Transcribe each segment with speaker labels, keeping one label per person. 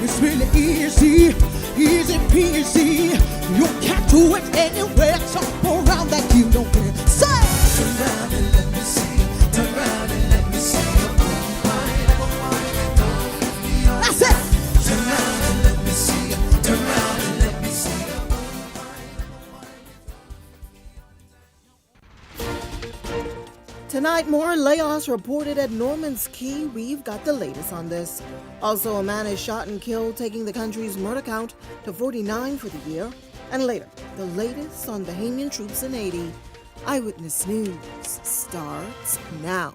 Speaker 1: It's really easy, easy peasy. You can't do it anywhere. Jump around like you don't care. Say, turn around and let me see you. Turn around and let me see you. That's it. Turn around and let me see you. Turn around and let me see you.
Speaker 2: Tonight, more layoffs reported at Norman's Key. We've got the latest on this. Also, a man is shot and killed, taking the country's murder count to 49 for the year. And later, the latest on Bahamian troops in Haiti. Eyewitness News starts now.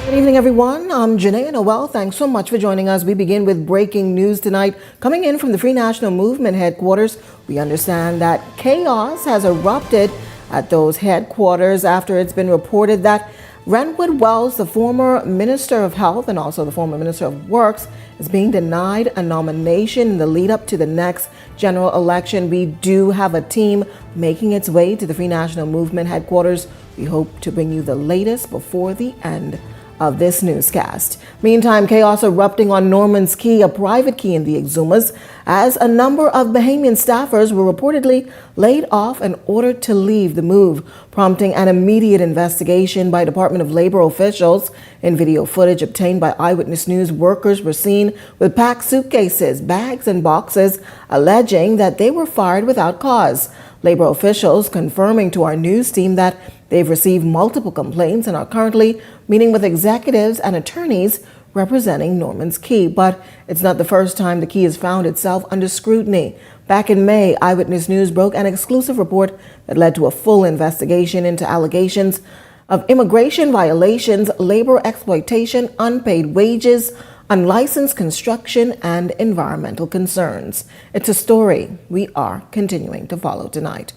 Speaker 2: Good evening, everyone. I'm Janae Noel. Thanks so much for joining us. We begin with breaking news tonight. Coming in from the Free National Movement headquarters, we understand that chaos has erupted at those headquarters after it's been reported that Renwood Wells, the former Minister of Health and also the former Minister of Works, is being denied a nomination in the lead up to the next general election. We do have a team making its way to the Free National Movement headquarters. We hope to bring you the latest before the end of this newscast. Meantime, chaos erupting on Norman's Key, a private key in the Exumas, as a number of Bahamian staffers were reportedly laid off and ordered to leave the move, prompting an immediate investigation by Department of Labor officials. In video footage obtained by Eyewitness News, workers were seen with packed suitcases, bags, and boxes, alleging that they were fired without cause. Labor officials confirming to our news team that they've received multiple complaints and are currently meeting with executives and attorneys representing Norman's Key. But it's not the first time the Key has found itself under scrutiny. Back in May, Eyewitness News broke an exclusive report that led to a full investigation into allegations of immigration violations, labor exploitation, unpaid wages, unlicensed construction, and environmental concerns. It's a story we are continuing to follow tonight.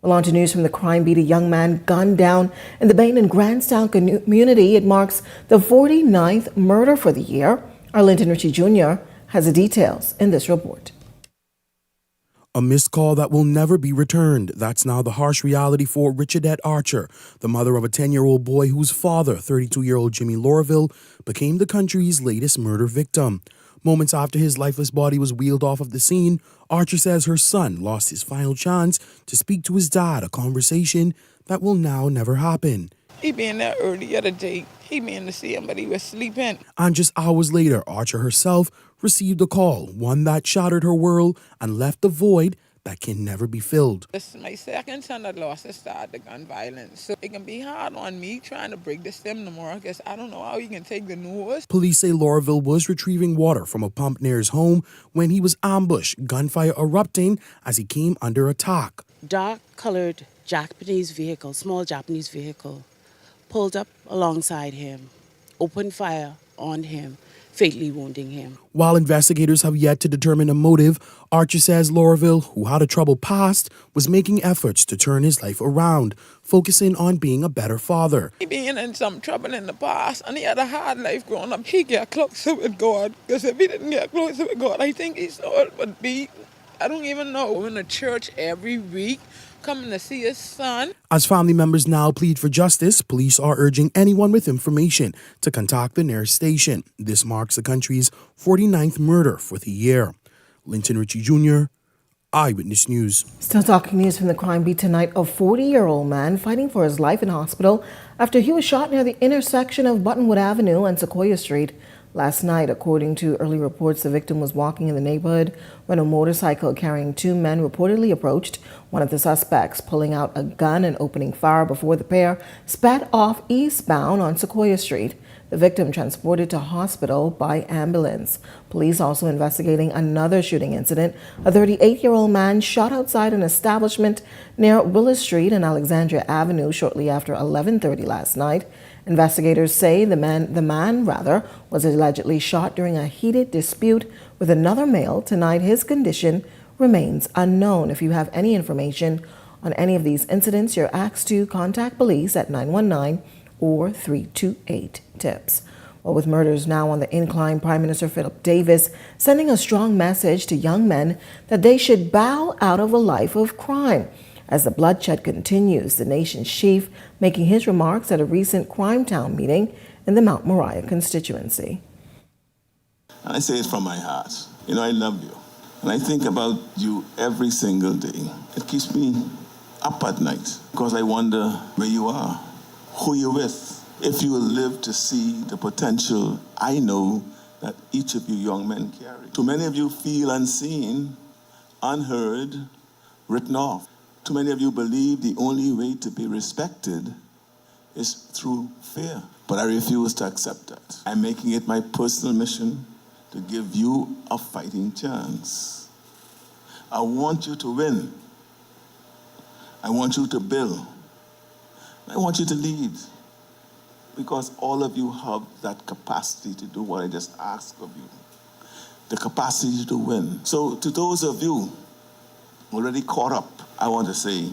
Speaker 2: Well, on to news from the crime beat. A young man gunned down in the Bain and Grandstown community. It marks the 49th murder for the year. Arlington Ritchie Jr. has the details in this report.
Speaker 3: A missed call that will never be returned. That's now the harsh reality for Richardette Archer, the mother of a 10-year-old boy whose father, 32-year-old Jimmy Lorville, became the country's latest murder victim. Moments after his lifeless body was wheeled off of the scene, Archer says her son lost his final chance to speak to his dad, a conversation that will now never happen.
Speaker 4: He been there early the other day. He been to see him, but he was sleeping.
Speaker 3: And just hours later, Archer herself received a call, one that shattered her world and left a void that can never be filled.
Speaker 4: This is my second son that lost his start to gun violence. So it can be hard on me trying to break the stem tomorrow because I don't know how he can take the news.
Speaker 3: Police say Lorville was retrieving water from a pump near his home when he was ambushed, gunfire erupting as he came under attack.
Speaker 5: Dark-colored Japanese vehicle, small Japanese vehicle, pulled up alongside him, opened fire on him, fatally wounding him.
Speaker 3: While investigators have yet to determine a motive, Archer says Lorville, who had a troubled past, was making efforts to turn his life around, focusing on being a better father.
Speaker 4: He been in some trouble in the past, and he had a hard life growing up. He got closer with God, because if he didn't get closer with God, I think he saw it would be, I don't even know. In the church every week, coming to see his son.
Speaker 3: As family members now plead for justice, police are urging anyone with information to contact the nearest station. This marks the country's 49th murder for the year. Linton Ritchie Jr., Eyewitness News.
Speaker 2: Still talking news from the crime beat tonight. A 40-year-old man fighting for his life in hospital after he was shot near the intersection of Buttonwood Avenue and Sequoia Street last night. According to early reports, the victim was walking in the neighborhood when a motorcycle carrying two men reportedly approached. One of the suspects pulling out a gun and opening fire before the pair sped off eastbound on Sequoia Street. The victim transported to hospital by ambulance. Police also investigating another shooting incident. A 38-year-old man shot outside an establishment near Willis Street and Alexandria Avenue shortly after 11:30 last night. Investigators say the man was allegedly shot during a heated dispute with another male. Tonight, his condition remains unknown. If you have any information on any of these incidents, you're asked to contact police at 919 or 328-TIPS. Well, with murders now on the incline, Prime Minister Philip Davis sending a strong message to young men that they should bow out of a life of crime. As the bloodshed continues, the nation's chief making his remarks at a recent Crime Town meeting in the Mount Moriah constituency.
Speaker 6: And I say it from my heart. You know, I love you. And I think about you every single day. It keeps me up at night because I wonder where you are, who you're with, if you will live to see the potential I know that each of you young men carry. Too many of you feel unseen, unheard, written off. Too many of you believe the only way to be respected is through fear. But I refuse to accept that. I'm making it my personal mission to give you a fighting chance. I want you to win. I want you to build. I want you to lead. Because all of you have that capacity to do what I just asked of you. The capacity to win. So to those of you already caught up, I want to say,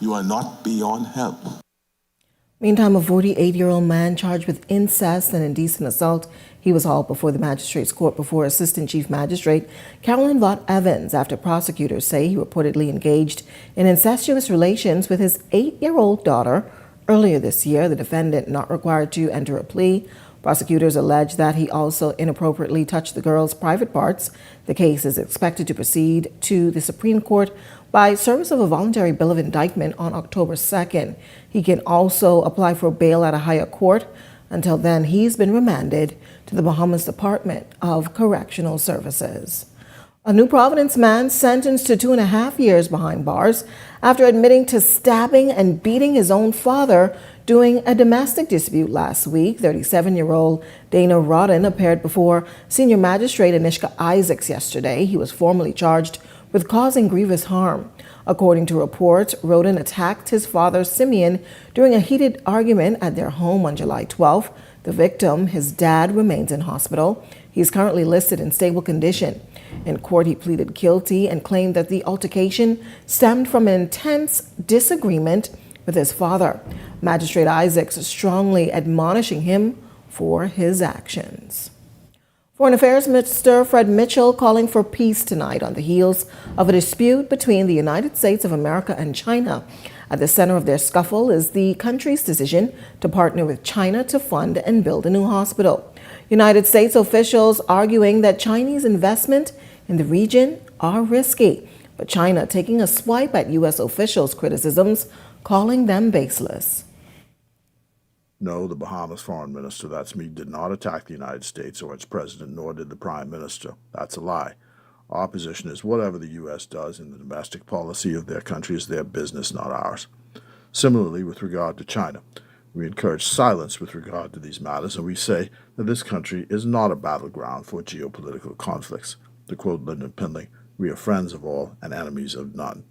Speaker 6: you are not beyond help.
Speaker 2: Meantime, a 48-year-old man charged with incest and indecent assault, he was hauled before the magistrate's court before Assistant Chief Magistrate Carolyn Vaught Evans after prosecutors say he reportedly engaged in incestuous relations with his 8-year-old daughter. Earlier this year, the defendant not required to enter a plea. Prosecutors allege that he also inappropriately touched the girl's private parts. The case is expected to proceed to the Supreme Court by service of a voluntary bill of indictment on October 2nd. He can also apply for bail at a higher court. Until then, he's been remanded to the Bahamas Department of Correctional Services. A New Providence man sentenced to 2.5 years behind bars after admitting to stabbing and beating his own father during a domestic dispute last week. 37-year-old Dana Rodden appeared before Senior Magistrate Anishka Isaacs yesterday. He was formally charged with causing grievous harm. According to reports, Rodden attacked his father, Simeon, during a heated argument at their home on July 12th. The victim, his dad, remains in hospital. He is currently listed in stable condition. In court, he pleaded guilty and claimed that the altercation stemmed from an intense disagreement with his father. Magistrate Isaacs strongly admonishing him for his actions. Foreign Affairs Minister Fred Mitchell calling for peace tonight on the heels of a dispute between the United States of America and China. At the center of their scuffle is the country's decision to partner with China to fund and build a new hospital. United States officials arguing that Chinese investment in the region are risky, but China taking a swipe at U.S. officials' criticisms, calling them baseless.
Speaker 7: No, the Bahamas foreign minister, that's me, did not attack the United States or its president, nor did the prime minister. That's a lie. Our position is whatever the U.S. does in the domestic policy of their country is their business, not ours. Similarly, with regard to China, we encourage silence with regard to these matters, and we say that this country is not a battleground for geopolitical conflicts. To quote Lyndon Pindling, we are friends of all and enemies of none.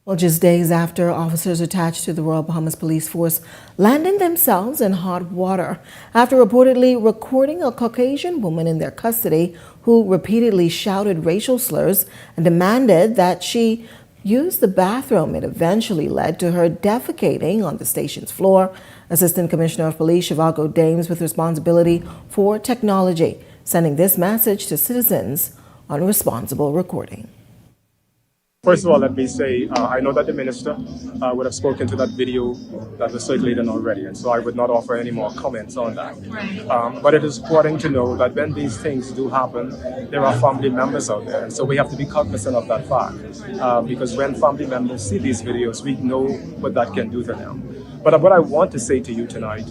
Speaker 2: Well, just days after officers attached to the Royal Bahamas Police Force landing themselves in hot water after reportedly recording a Caucasian woman in their custody who repeatedly shouted racial slurs and demanded that she use the bathroom. It eventually led to her defecating on the station's floor. Assistant Commissioner of Police Shivago Dames, with responsibility for technology, sending this message to citizens on responsible recording.
Speaker 8: First of all, let me say, I know that the minister would have spoken to that video that was circulating already, and so I would not offer any more comments on that. But it is important to know that when these things do happen, there are family members out there, and so we have to be cognizant of that fact. Because when family members see these videos, we know what that can do to them. But what I want to say to you tonight,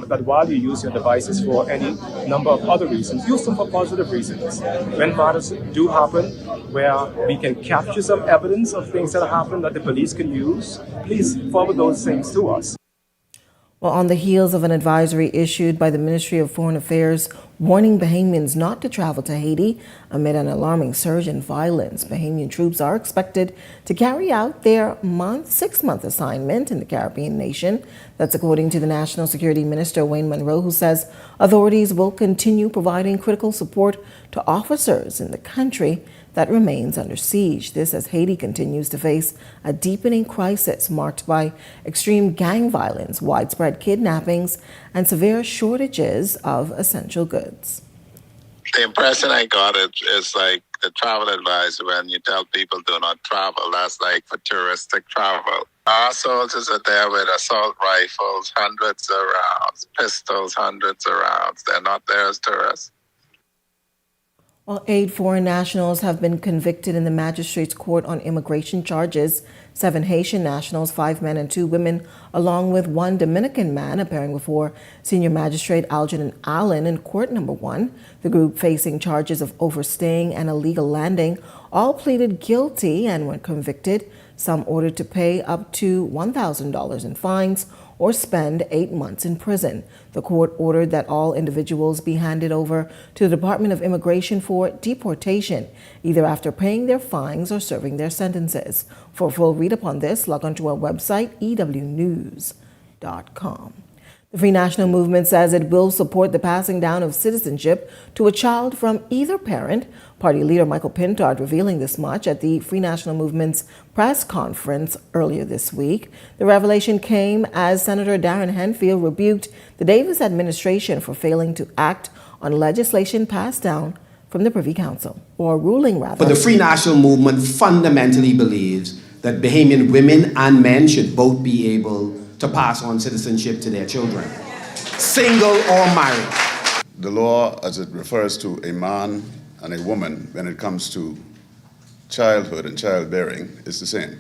Speaker 8: that while you use your devices for any number of other reasons, use them for positive reasons. When matters do happen where we can capture some evidence of things that happen that the police can use, please forward those things to us.
Speaker 2: Well, on the heels of an advisory issued by the Ministry of Foreign Affairs warning Bahamians not to travel to Haiti amid an alarming surge in violence, Bahamian troops are expected to carry out their 6-month assignment in the Caribbean nation. That's according to the National Security Minister, Wayne Monroe, who says authorities will continue providing critical support to officers in the country that remains under siege. This as Haiti continues to face a deepening crisis marked by extreme gang violence, widespread kidnappings, and severe shortages of essential goods.
Speaker 9: The impression I got is like the travel advice when you tell people do not travel, that's like for touristic travel. Our soldiers are there with assault rifles, hundreds of rounds, pistols, hundreds of rounds. They're not there as tourists.
Speaker 2: Well, 8 foreign nationals have been convicted in the magistrate's court on immigration charges. 7 Haitian nationals, 5 men and 2 women, along with 1 Dominican man appearing before Senior Magistrate Algernon Allen in Court Number 1. The group facing charges of overstaying and illegal landing all pleaded guilty and were convicted, some ordered to pay up to $1,000 in fines or spend 8 months in prison. The court ordered that all individuals be handed over to the Department of Immigration for deportation, either after paying their fines or serving their sentences. For a full read upon this, log on to our website, ewnews.com. The Free National Movement says it will support the passing down of citizenship to a child from either parent. Party leader Michael Pintard revealing this much at the Free National Movement's press conference earlier this week. The revelation came as Senator Darren Henfield rebuked the Davis administration for failing to act on legislation passed down from the Privy Council, or ruling rather.
Speaker 10: But the Free National Movement fundamentally believes that Bahamian women and men should both be able to pass on citizenship to their children, single or married.
Speaker 11: The law, as it refers to a man and a woman when it comes to childhood and childbearing, is the same.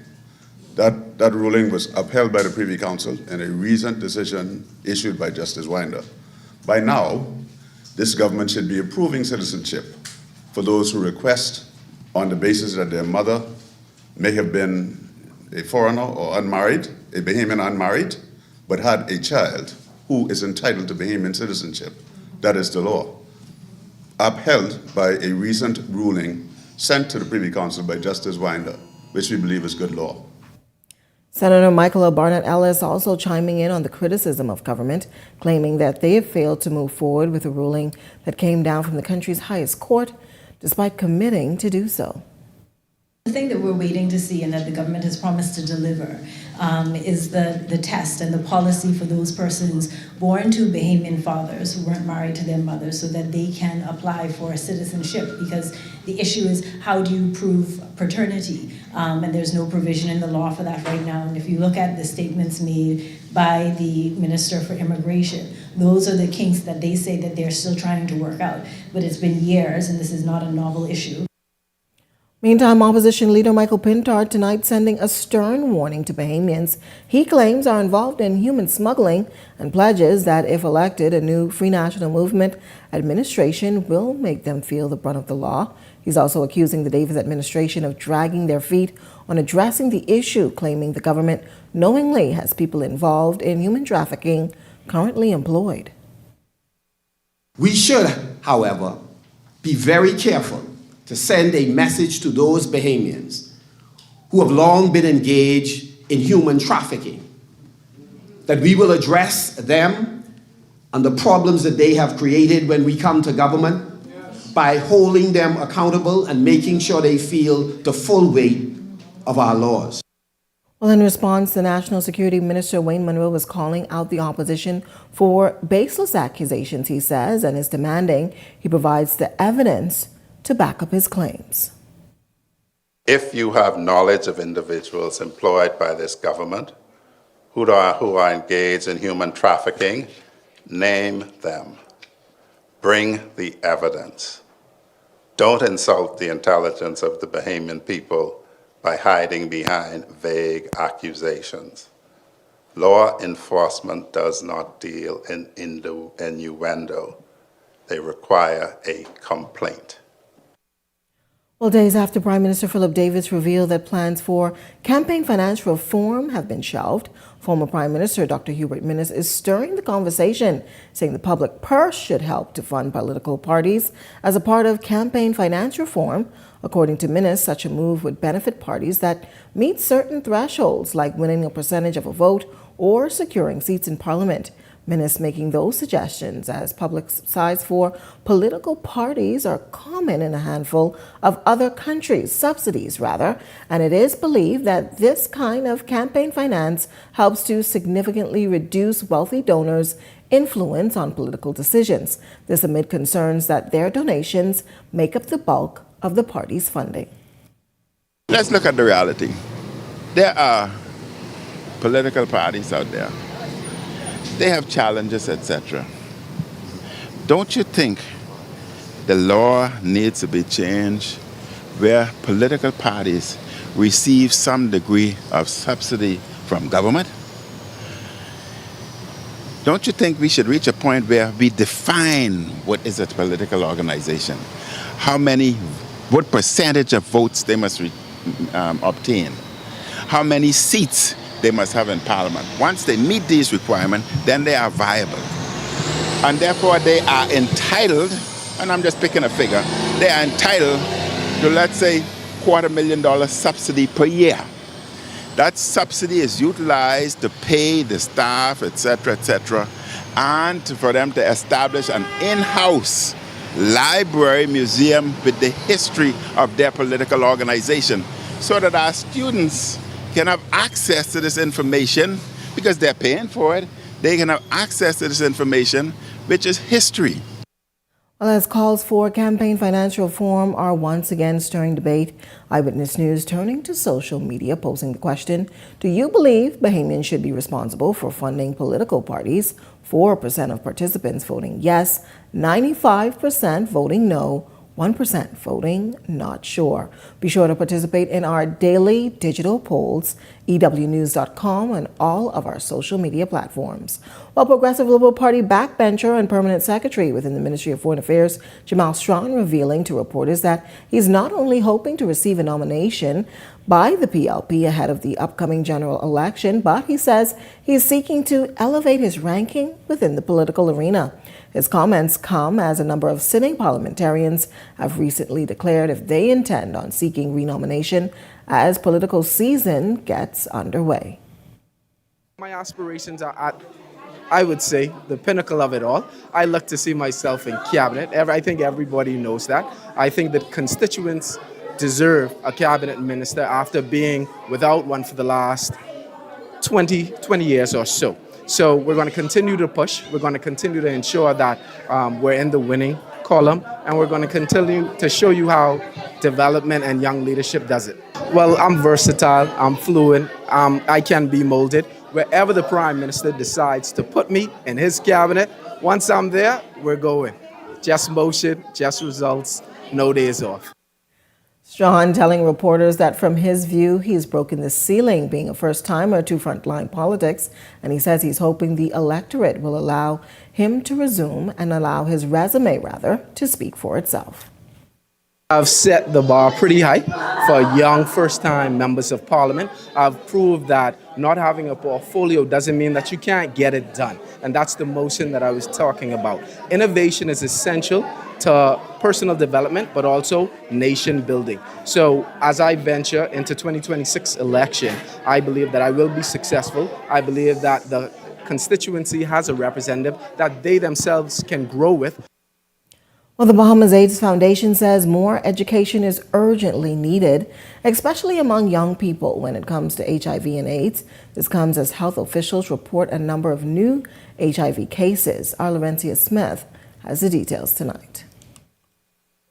Speaker 11: That ruling was upheld by the Privy Council in a recent decision issued by Justice Winder. By now, this government should be approving citizenship for those who request on the basis that their mother may have been a foreigner or unmarried, a Bahamian unmarried, but had a child who is entitled to Bahamian citizenship. That is the law, upheld by a recent ruling sent to the Privy Council by Justice Winder, which we believe is good law.
Speaker 2: Senator Michael L. Barnett Ellis also chiming in on the criticism of government, claiming that they have failed to move forward with a ruling that came down from the country's highest court, despite committing to do so.
Speaker 12: The thing that we're waiting to see and that the government has promised to deliver is the test and the policy for those persons born to Bahamian fathers who weren't married to their mothers so that they can apply for citizenship, because the issue is how do you prove paternity? And there's no provision in the law for that right now. And if you look at the statements made by the Minister for Immigration, those are the kinks that they say that they're still trying to work out. But it's been years and this is not a novel issue.
Speaker 2: Meantime, opposition leader Michael Pintard tonight sending a stern warning to Bahamians he claims are involved in human smuggling, and pledges that if elected, a new Free National Movement administration will make them feel the brunt of the law. He's also accusing the Davis administration of dragging their feet on addressing the issue, claiming the government knowingly has people involved in human trafficking currently employed.
Speaker 10: We should, however, be very careful to send a message to those Bahamians who have long been engaged in human trafficking, that we will address them and the problems that they have created when we come to government by holding them accountable and making sure they feel the full weight of our laws.
Speaker 2: Well, in response, the National Security Minister Wayne Monroe was calling out the opposition for baseless accusations, he says, and is demanding he provides the evidence to back up his claims.
Speaker 13: If you have knowledge of individuals employed by this government who are engaged in human trafficking, name them. Bring the evidence. Don't insult the intelligence of the Bahamian people by hiding behind vague accusations. Law enforcement does not deal in innuendo. They require a complaint.
Speaker 2: Well, days after Prime Minister Philip Davis revealed that plans for campaign finance reform have been shelved, former Prime Minister Dr. Hubert Minnis is stirring the conversation, saying the public purse should help to fund political parties as a part of campaign finance reform. According to Minnis, such a move would benefit parties that meet certain thresholds, like winning a percentage of a vote or securing seats in Parliament. Minnis making those suggestions as public sides for political parties are common in a handful of other countries, subsidies rather, and it is believed that this kind of campaign finance helps to significantly reduce wealthy donors' influence on political decisions. This amid concerns that their donations make up the bulk of the party's funding.
Speaker 14: Let's look at the reality. There are political parties out there. They have challenges, etc. Don't you think the law needs to be changed where political parties receive some degree of subsidy from government. Don't you think we should reach a point where we define what is a political organization? What percentage of votes they must obtain? How many seats they must have in parliament? Once they meet these requirements, then they are viable. And therefore they are entitled, and I'm just picking a figure, they are entitled to, let's say, $250,000 subsidy per year. That subsidy is utilized to pay the staff, etc., and for them to establish an in-house library museum with the history of their political organization, so that our students can have access to this information because they're paying for it. They can have access to this information, which is history.
Speaker 2: Well, as calls for campaign financial reform are once again stirring debate, Eyewitness News turning to social media, posing the question, do you believe Bahamians should be responsible for funding political parties? 4% of participants voting yes, 95% voting no, 1% voting not sure. Be sure to participate in our daily digital polls, EWNews.com, and all of our social media platforms. While Progressive Liberal Party backbencher and permanent secretary within the Ministry of Foreign Affairs, Jamal Strawn, revealing to reporters that he's not only hoping to receive a nomination by the PLP ahead of the upcoming general election, but he says he's seeking to elevate his ranking within the political arena. His comments come as a number of sitting parliamentarians have recently declared if they intend on seeking renomination as political season gets underway.
Speaker 15: My aspirations are at, I would say, the pinnacle of it all. I look to see myself in cabinet. I think everybody knows that. I think that constituents deserve a cabinet minister after being without one for the last 20 years or so. So we're going to continue to push. We're going to continue to ensure that we're in the winning column, and we're going to continue to show you how development and young leadership does it. Well, I'm versatile. I'm fluent. I can be molded. Wherever the Prime Minister decides to put me in his cabinet, once I'm there, we're going. Just motion, just results, no days off.
Speaker 2: Strawn telling reporters that from his view, he's broken the ceiling, being a first-timer to frontline politics, and he says he's hoping the electorate will allow him to resume and allow his resume, to speak for itself.
Speaker 15: I've set the bar pretty high for young first-time members of parliament. I've proved that not having a portfolio doesn't mean that you can't get it done. And that's the motion that I was talking about. Innovation is essential to personal development, but also nation building. So as I venture into 2026 election, I believe that I will be successful. I believe that the constituency has a representative that they themselves can grow with.
Speaker 2: Well, the Bahamas AIDS Foundation says more education is urgently needed, especially among young people when it comes to HIV and AIDS. This comes as health officials report a number of new HIV cases. Our Laurencia Smith has the details tonight.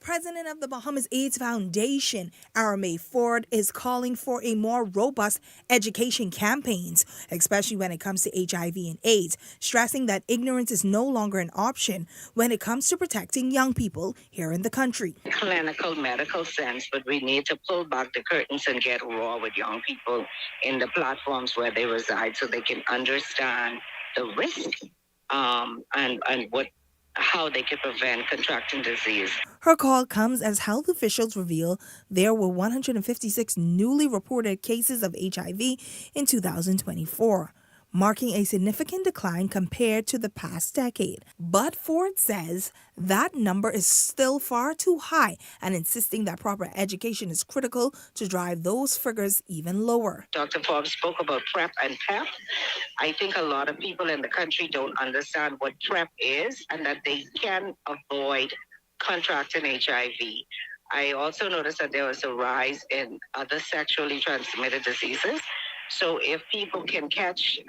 Speaker 16: President of the Bahamas AIDS Foundation, Aramay Ford, is calling for a more robust education campaigns, especially when it comes to HIV and AIDS, stressing that ignorance is no longer an option when it comes to protecting young people here in the country.
Speaker 17: Clinical, medical sense, but we need to pull back the curtains and get raw with young people in the platforms where they reside so they can understand the risk and how they can prevent contracting disease.
Speaker 16: Her call comes as health officials reveal there were 156 newly reported cases of HIV in 2024, marking a significant decline compared to the past decade. But Ford says that number is still far too high and insisting that proper education is critical to drive those figures even lower.
Speaker 17: Dr. Forbes spoke about PrEP and PEP. I think a lot of people in the country don't understand what PrEP is and that they can avoid contracting HIV. I also noticed that there was a rise in other sexually transmitted diseases. So if people can catch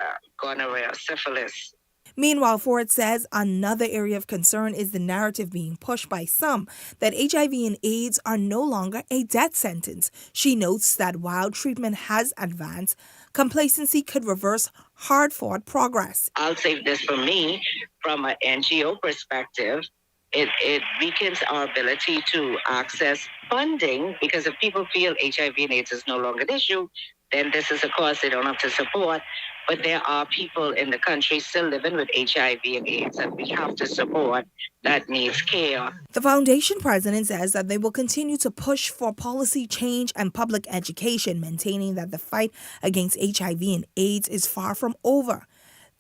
Speaker 17: gonorrhea, syphilis.
Speaker 16: Meanwhile, Ford says another area of concern is the narrative being pushed by some that HIV and AIDS are no longer a death sentence. She notes that while treatment has advanced, complacency could reverse hard-fought progress.
Speaker 17: I'll say this for me, from an NGO perspective, it weakens our ability to access funding, because if people feel HIV and AIDS is no longer an issue, then this is a cause they don't have to support. But there are people in the country still living with HIV and AIDS that we have to support that needs care.
Speaker 16: The foundation president says that they will continue to push for policy change and public education, maintaining that the fight against HIV and AIDS is far from over,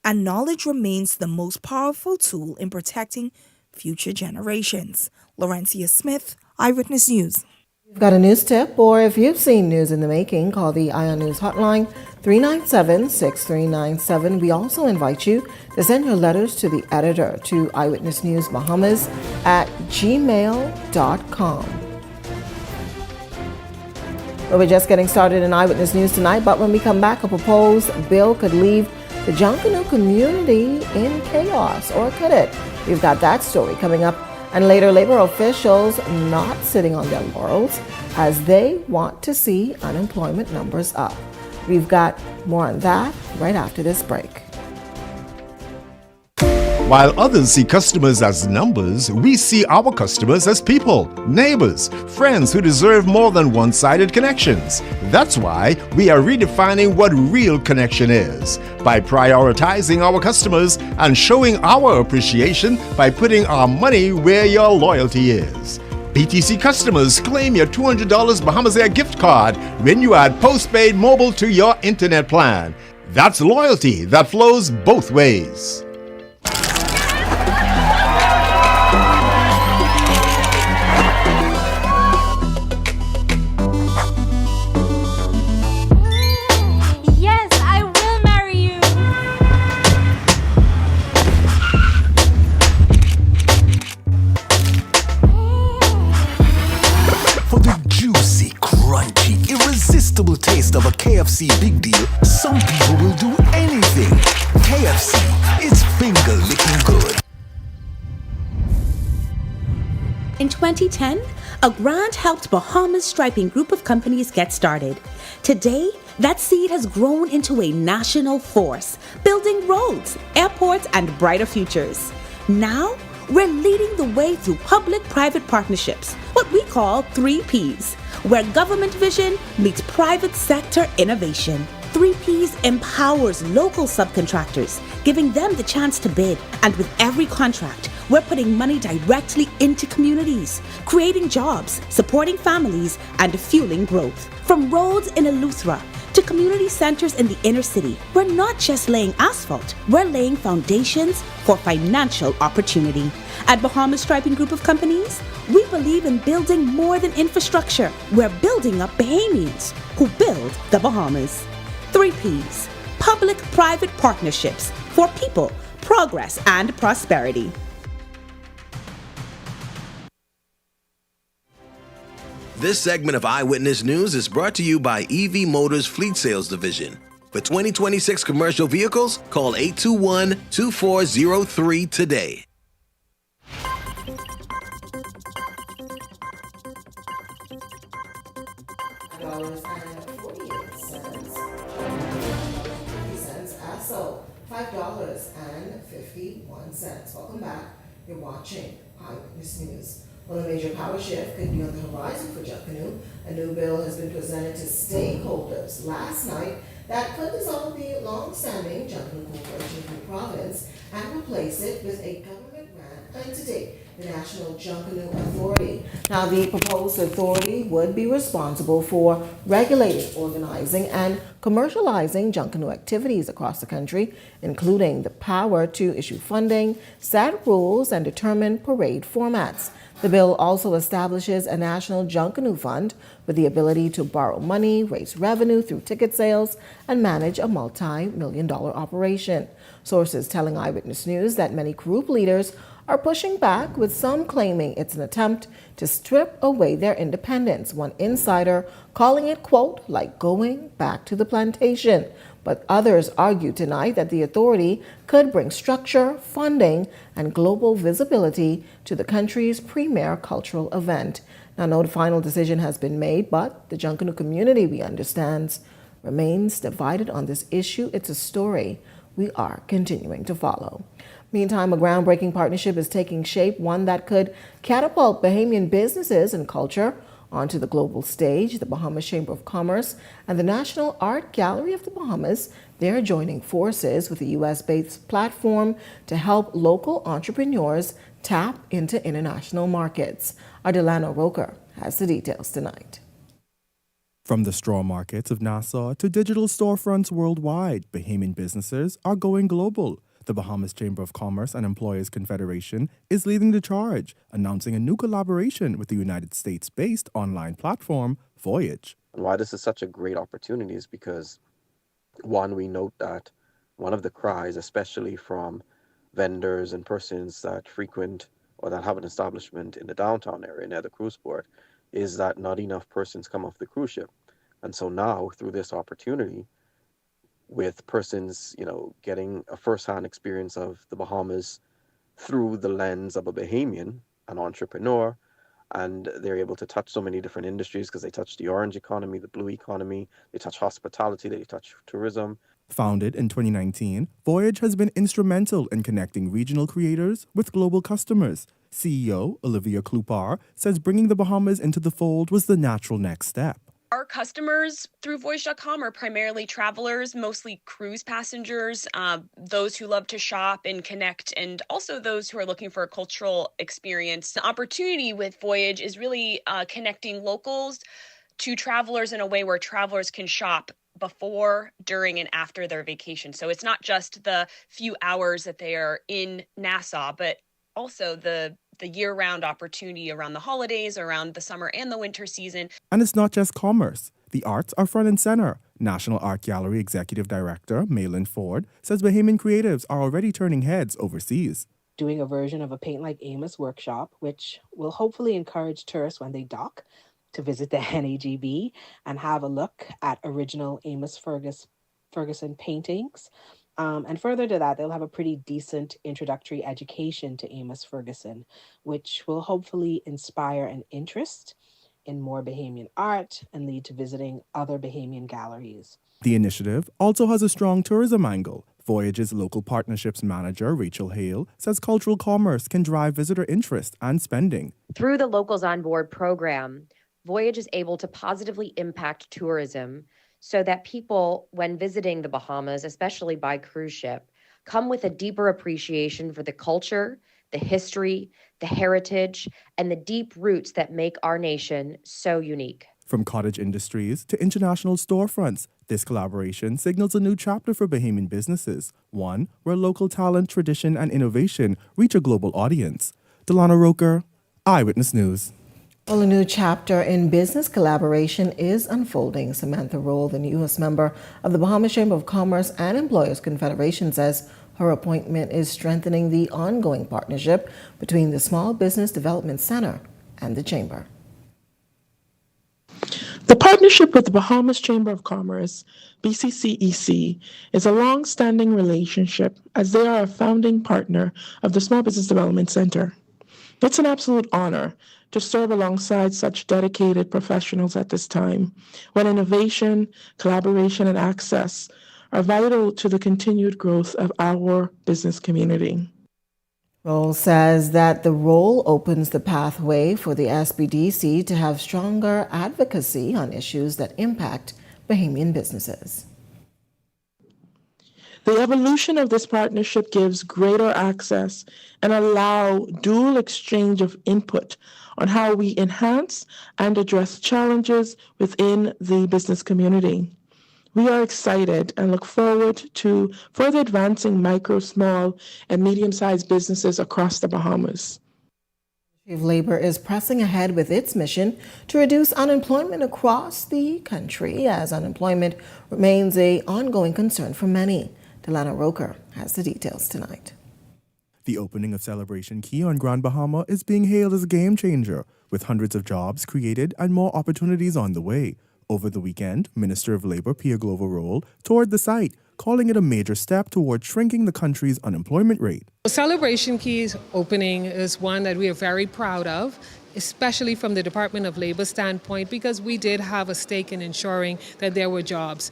Speaker 16: and knowledge remains the most powerful tool in protecting future generations. Laurencia Smith, Eyewitness News.
Speaker 2: You've got a news tip, or if you've seen news in the making, call the Ion News hotline 397-6397. We also invite you to send your letters to the editor to Eyewitness News Bahamas at gmail.com. Well, we're just getting started in Eyewitness News tonight, but when we come back, a proposed bill could leave the Junkanoo community in chaos, or could it? We've got that story coming up. And later, labor officials not sitting on their laurels as they want to see unemployment numbers up. We've got more on that right after this break.
Speaker 18: While others see customers as numbers, we see our customers as people, neighbors, friends who deserve more than one-sided connections. That's why we are redefining what real connection is, by prioritizing our customers and showing our appreciation by putting our money where your loyalty is. BTC customers, claim your $200 Bahamas Air gift card when you add postpaid mobile to your internet plan. That's loyalty that flows both ways.
Speaker 19: Taste of a KFC big deal, some people will do anything. KFC, it's finger licking good.
Speaker 20: In 2010, a grant helped Bahamas striping group of companies get started. Today, that seed has grown into a national force, building roads, airports, and brighter futures. Now, we're leading the way through public-private partnerships, what we call 3Ps, where government vision meets private sector innovation. 3Ps empowers local subcontractors, giving them the chance to bid. And with every contract, we're putting money directly into communities, creating jobs, supporting families, and fueling growth. From roads in Eleuthera to community centers in the inner city, we're not just laying asphalt, we're laying foundations for financial opportunity. At Bahamas Striping Group of Companies, we believe in building more than infrastructure. We're building up Bahamians who build the Bahamas. 3Ps, public-private partnerships for people, progress, and prosperity.
Speaker 21: This segment of Eyewitness News is brought to you by EV Motors Fleet Sales Division. For 2026 commercial vehicles, call 821-2403 today. $5.51. Welcome back. You're watching Eyewitness News. Well, a major power shift could be on the horizon for Junkanoo. A new bill has been presented to stakeholders last night that could dissolve the long-standing Junkanoo Corporation in the province and replace it with a government-run entity, the National Junkanoo Authority. Now, the proposed authority would be responsible for regulating, organizing, and commercializing Junkanoo activities across the country, including the power to issue funding, set rules, and determine parade formats. The bill also establishes a National Junkanoo Fund with the ability to borrow money, raise revenue through ticket sales, and manage a multi-million-dollar operation. Sources telling Eyewitness News that many group leaders are pushing back, with some claiming it's an attempt to strip away their independence. One insider calling it, quote, like going back to the plantation. But others argue tonight that the authority could bring structure, funding, and global visibility to the country's premier cultural event. Now, no final decision has been made, but the Junkanoo community, we understand, remains divided on this issue. It's a story we are continuing to follow.
Speaker 2: Meantime, a groundbreaking partnership is taking shape, one that could catapult Bahamian businesses and culture onto the global stage. The Bahamas Chamber of Commerce and the National Art Gallery of the Bahamas, they're joining forces with a U.S.-based platform to help local entrepreneurs tap into international markets. Our Delano Roker has the details tonight.
Speaker 3: From the straw markets of Nassau to digital storefronts worldwide, Bahamian businesses are going global. The Bahamas Chamber of Commerce and Employers Confederation is leading the charge, announcing a new collaboration with the United States-based online platform, Voyage.
Speaker 1: And why this is such a great opportunity is because, one, we note that one of the cries, especially from vendors and persons that frequent or that have an establishment in the downtown area near the cruise port, is that not enough persons come off the cruise ship. And so now, through this opportunity, with persons, getting a first-hand experience of the Bahamas through the lens of a Bahamian, an entrepreneur, and they're able to touch so many different industries because they touch the orange economy, the blue economy, they touch hospitality, they touch tourism.
Speaker 3: Founded in 2019, Voyage has been instrumental in connecting regional creators with global customers. CEO Olivia Klupar says bringing the Bahamas into the fold was the natural next step.
Speaker 22: Our customers through Voyage.com are primarily travelers, mostly cruise passengers, those who love to shop and connect, and also those who are looking for a cultural experience. The opportunity with Voyage is really connecting locals to travelers in a way where travelers can shop before, during, and after their vacation. So it's not just the few hours that they are in Nassau, but also the year-round opportunity around the holidays, around the summer and the winter season.
Speaker 3: And it's not just commerce. The arts are front and center. National Art Gallery Executive Director Malin Ford says Bahamian creatives are already turning heads overseas.
Speaker 23: Doing a version of a Paint Like Amos workshop, which will hopefully encourage tourists when they dock to visit the NAGB and have a look at original Amos Ferguson paintings. And further to that, they'll have a pretty decent introductory education to Amos Ferguson, which will hopefully inspire an interest in more Bahamian art and lead to visiting other Bahamian galleries.
Speaker 3: The initiative also has a strong tourism angle. Voyage's local partnerships manager, Rachel Hale, says cultural commerce can drive visitor interest and spending.
Speaker 24: Through the Locals on Board program, Voyage is able to positively impact tourism so that people, when visiting the Bahamas, especially by cruise ship, come with a deeper appreciation for the culture, the history, the heritage, and the deep roots that make our nation so unique.
Speaker 3: From cottage industries to international storefronts, this collaboration signals a new chapter for Bahamian businesses, one where local talent, tradition, and innovation reach a global audience. Delano Roker, Eyewitness News.
Speaker 2: Well, a new chapter in business collaboration is unfolding. Samantha Roll, the newest member of the Bahamas Chamber of Commerce and Employers Confederation, says her appointment is strengthening the ongoing partnership between the Small Business Development Center and the Chamber.
Speaker 25: The partnership with the Bahamas Chamber of Commerce, BCCEC, is a long-standing relationship as they are a founding partner of the Small Business Development Center. It's an absolute honor to serve alongside such dedicated professionals at this time, when innovation, collaboration, and access are vital to the continued growth of our business community.
Speaker 2: Roll says that the role opens the pathway for the SBDC to have stronger advocacy on issues that impact Bahamian businesses.
Speaker 25: The evolution of this partnership gives greater access and allow dual exchange of input on how we enhance and address challenges within the business community. We are excited and look forward to further advancing micro, small, and medium-sized businesses across the Bahamas.
Speaker 2: The Ministry of Labor is pressing ahead with its mission to reduce unemployment across the country, as unemployment remains an ongoing concern for many. Delano Roker has the details tonight.
Speaker 3: The opening of Celebration Key on Grand Bahama is being hailed as a game changer, with hundreds of jobs created and more opportunities on the way. Over the weekend, Minister of Labor Pia Glover Roll toured the site, calling it a major step toward shrinking the country's unemployment rate.
Speaker 26: Celebration Key's opening is one that we are very proud of.
Speaker 4: especially from the Department of Labor standpoint, because we did have a stake in ensuring that there were jobs.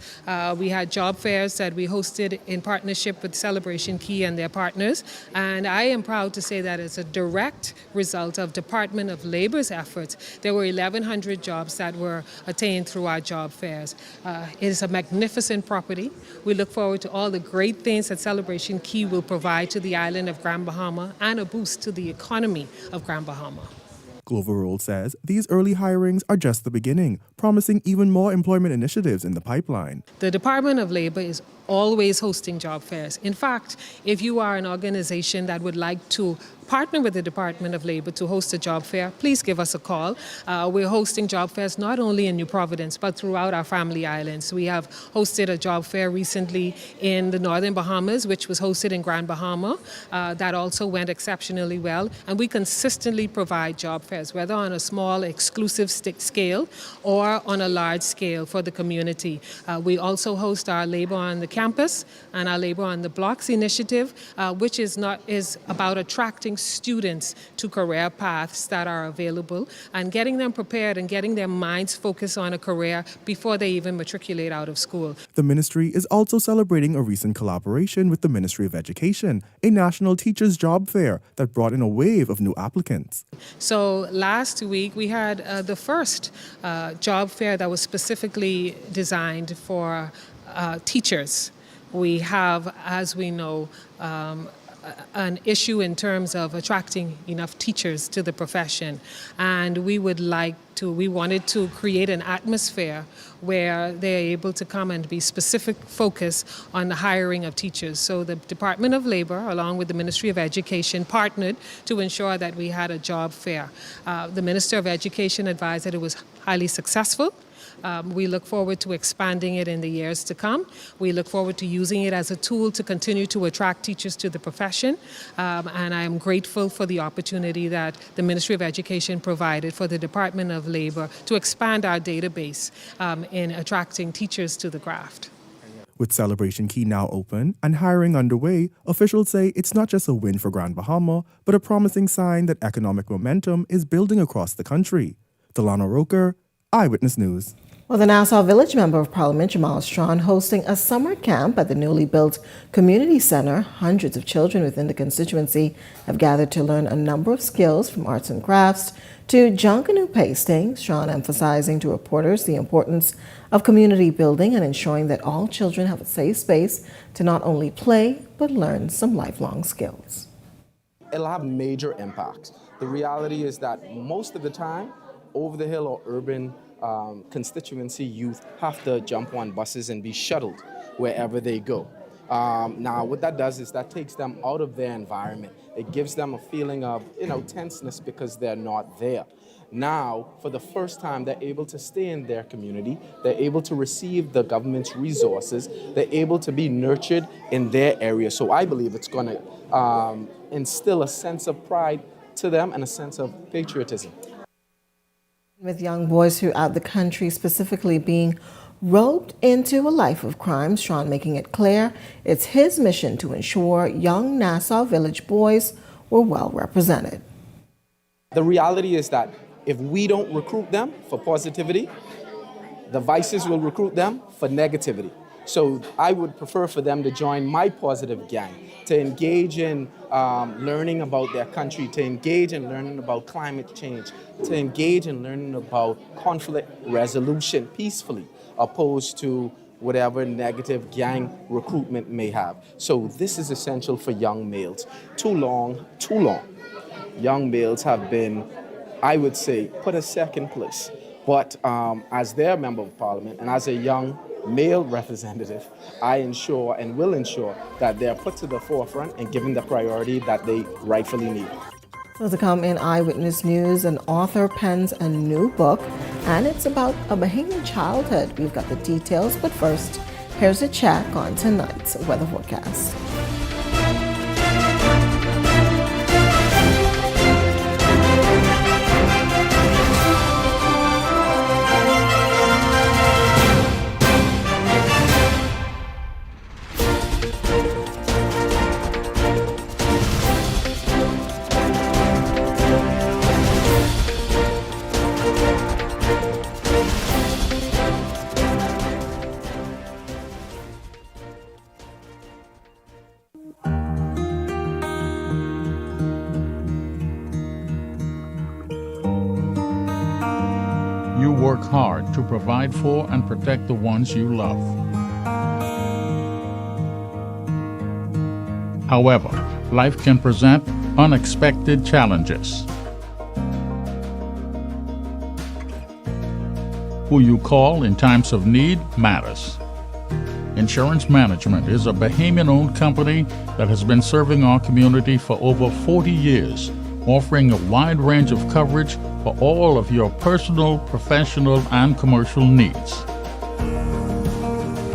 Speaker 4: We had job fairs that we hosted in partnership with Celebration Key and their partners, and I am proud to say that as a direct result of Department of Labor's efforts, there were 1,100 jobs that were attained through our job fairs. It is a magnificent property. We look forward to all the great things that Celebration Key will provide to the island of Grand Bahama and a boost to the economy of Grand Bahama.
Speaker 5: Glover Roll says these early hirings are just the beginning, promising even more employment initiatives in the pipeline.
Speaker 4: The Department of Labor is always hosting job fairs. In fact, if you are an organization that would like to partner with the Department of Labor to host a job fair, please give us a call. We're hosting job fairs not only in New Providence, but throughout our family islands. We have hosted a job fair recently in the Northern Bahamas, which was hosted in Grand Bahama. That also went exceptionally well. And we consistently provide job fairs, whether on a small, exclusive scale or on a large scale for the community. We also host our Labor on the Campus and our Labor on the Blocks initiative, which is about attracting students to career paths that are available and getting them prepared and getting their minds focused on a career before they even matriculate out of school.
Speaker 5: The ministry is also celebrating a recent collaboration with the Ministry of Education, a national teachers' job fair that brought in a wave of new applicants.
Speaker 4: So last week we had the first job fair that was specifically designed for teachers. We have, as we know, an issue in terms of attracting enough teachers to the profession, and we wanted to create an atmosphere where they're able to come and be specific focus on the hiring of teachers. So the Department of Labor, along with the Ministry of Education, partnered to ensure that we had a job fair. The Minister of Education advised that it was highly successful. We look forward to expanding it in the years to come. We look forward to using it as a tool to continue to attract teachers to the profession. And I am grateful for the opportunity that the Ministry of Education provided for the Department of Labor to expand our database in attracting teachers to the craft.
Speaker 5: With Celebration Key now open and hiring underway, officials say it's not just a win for Grand Bahama, but a promising sign that economic momentum is building across the country. Delano Roker, Eyewitness News.
Speaker 2: Well, the Nassau Village Member of Parliament, Jamal Strawn, hosting a summer camp at the newly built community center. Hundreds of children within the constituency have gathered to learn a number of skills from arts and crafts to Junkanoo pasting. Strawn emphasizing to reporters the importance of community building and ensuring that all children have a safe space to not only play, but learn some lifelong skills.
Speaker 15: It'll have major impacts. The reality is that most of the time, over the hill or urban constituency youth have to jump on buses and be shuttled wherever they go. Now, what that does is that takes them out of their environment. It gives them a feeling of, tenseness because they're not there. Now, for the first time, they're able to stay in their community. They're able to receive the government's resources. They're able to be nurtured in their area. So I believe it's going to instill a sense of pride to them and a sense of patriotism.
Speaker 2: With young boys throughout the country specifically being roped into a life of crime, Strawn making it clear it's his mission to ensure young Nassau Village boys were well represented.
Speaker 15: The reality is that if we don't recruit them for positivity, the vices will recruit them for negativity. So I would prefer for them to join my positive gang, to engage in learning about their country, to engage in learning about climate change, to engage in learning about conflict resolution peacefully, opposed to whatever negative gang recruitment may have. So this is essential for young males. Too long, young males have been, I would say, put a second place. But as their member of parliament and as a young male representative, I ensure and will ensure that they're put to the forefront and given the priority that they rightfully need.
Speaker 2: So to come in Eyewitness News, an author pens a new book, and it's about a Bahamian childhood. We've got the details, but first, here's a check on tonight's weather forecast.
Speaker 6: you work hard to provide for and protect the ones you love. However, life can present unexpected challenges. Who you call in times of need matters. Insurance Management is a Bahamian-owned company that has been serving our community for over 40 years, offering a wide range of coverage for all of your personal, professional, and commercial needs.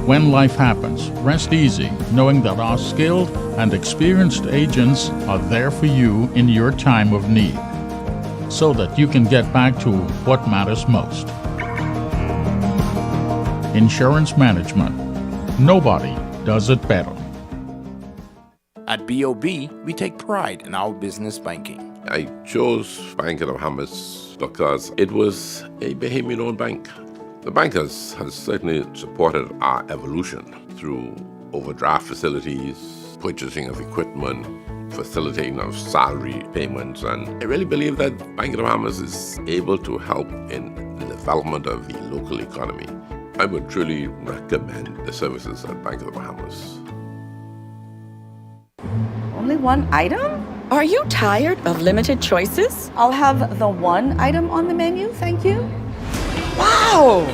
Speaker 6: When life happens, rest easy knowing that our skilled and experienced agents are there for you in your time of need, so that you can get back to what matters most. Insurance Management. Nobody does it better.
Speaker 7: At BOB, we take pride in our business banking.
Speaker 8: I chose Bank of the Bahamas because it was a Bahamian-owned bank. The bank has certainly supported our evolution through overdraft facilities, purchasing of equipment, facilitating of salary payments, and I really believe that Bank of the Bahamas is able to help in the development of the local economy. I would truly recommend the services at Bank of the Bahamas.
Speaker 9: Only one item? Are you tired of limited choices? I'll have the one item on the menu, thank you. Wow!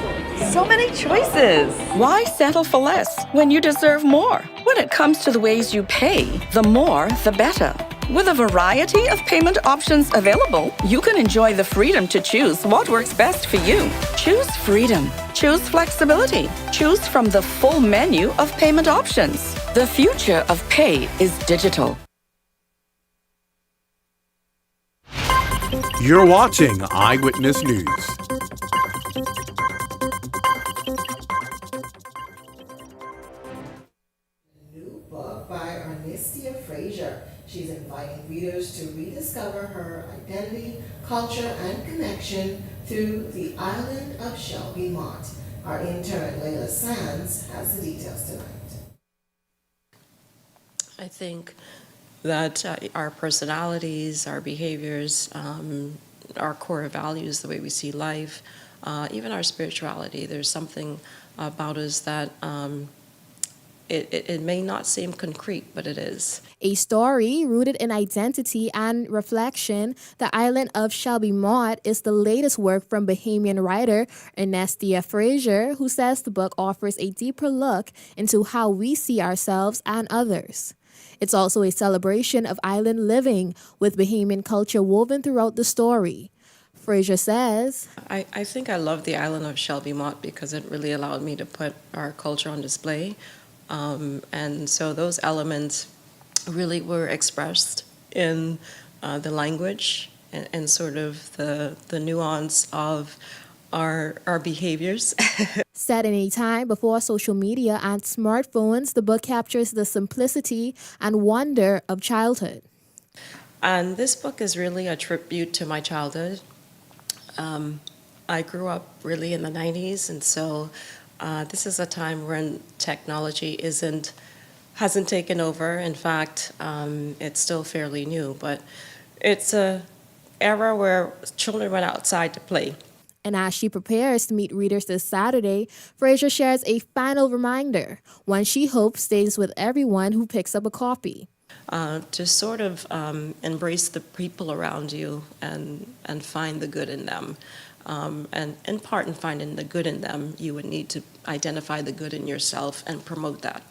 Speaker 9: So many choices. Why settle for less when you deserve more? When it comes to the ways you pay, the more, the better. With a variety of payment options available, you can enjoy the freedom to choose what works best for you. Choose freedom. Choose flexibility. Choose from the full menu of payment options. The future of pay is digital.
Speaker 11: You're watching Eyewitness News.
Speaker 21: New book by She's inviting readers to rediscover her identity, culture, and connection through the island of Shelby Mott. Our intern, Layla Sands, has the details tonight.
Speaker 26: I think that our personalities, our behaviors, our core values, the way we see life, even our spirituality, there's something about us that it may not seem concrete, but it is.
Speaker 27: A story rooted in identity and reflection, The Island of Shelby Mott is the latest work from Bahamian writer Ernestia Frazier, who says the book offers a deeper look into how we see ourselves and others. It's also a celebration of island living, with Bahamian culture woven throughout the story. Frazier says,
Speaker 26: I think I love the island of Shelby Mott because it really allowed me to put our culture on display. And so those elements really were expressed in the language and sort of the nuance of our behaviors.
Speaker 27: Set in a time before social media and smartphones, the book captures the simplicity and wonder of childhood.
Speaker 26: And this book is really a tribute to my childhood. I grew up really in the 90s, and so this is a time when technology hasn't taken over. In fact, it's still fairly new, but it's an era where children went outside to play.
Speaker 27: And as she prepares to meet readers this Saturday, Frazier shares a final reminder, one she hopes stays with everyone who picks up a copy.
Speaker 26: To sort of embrace the people around you and find the good in them. And in part, in finding the good in them, you would need to identify the good in yourself and promote that.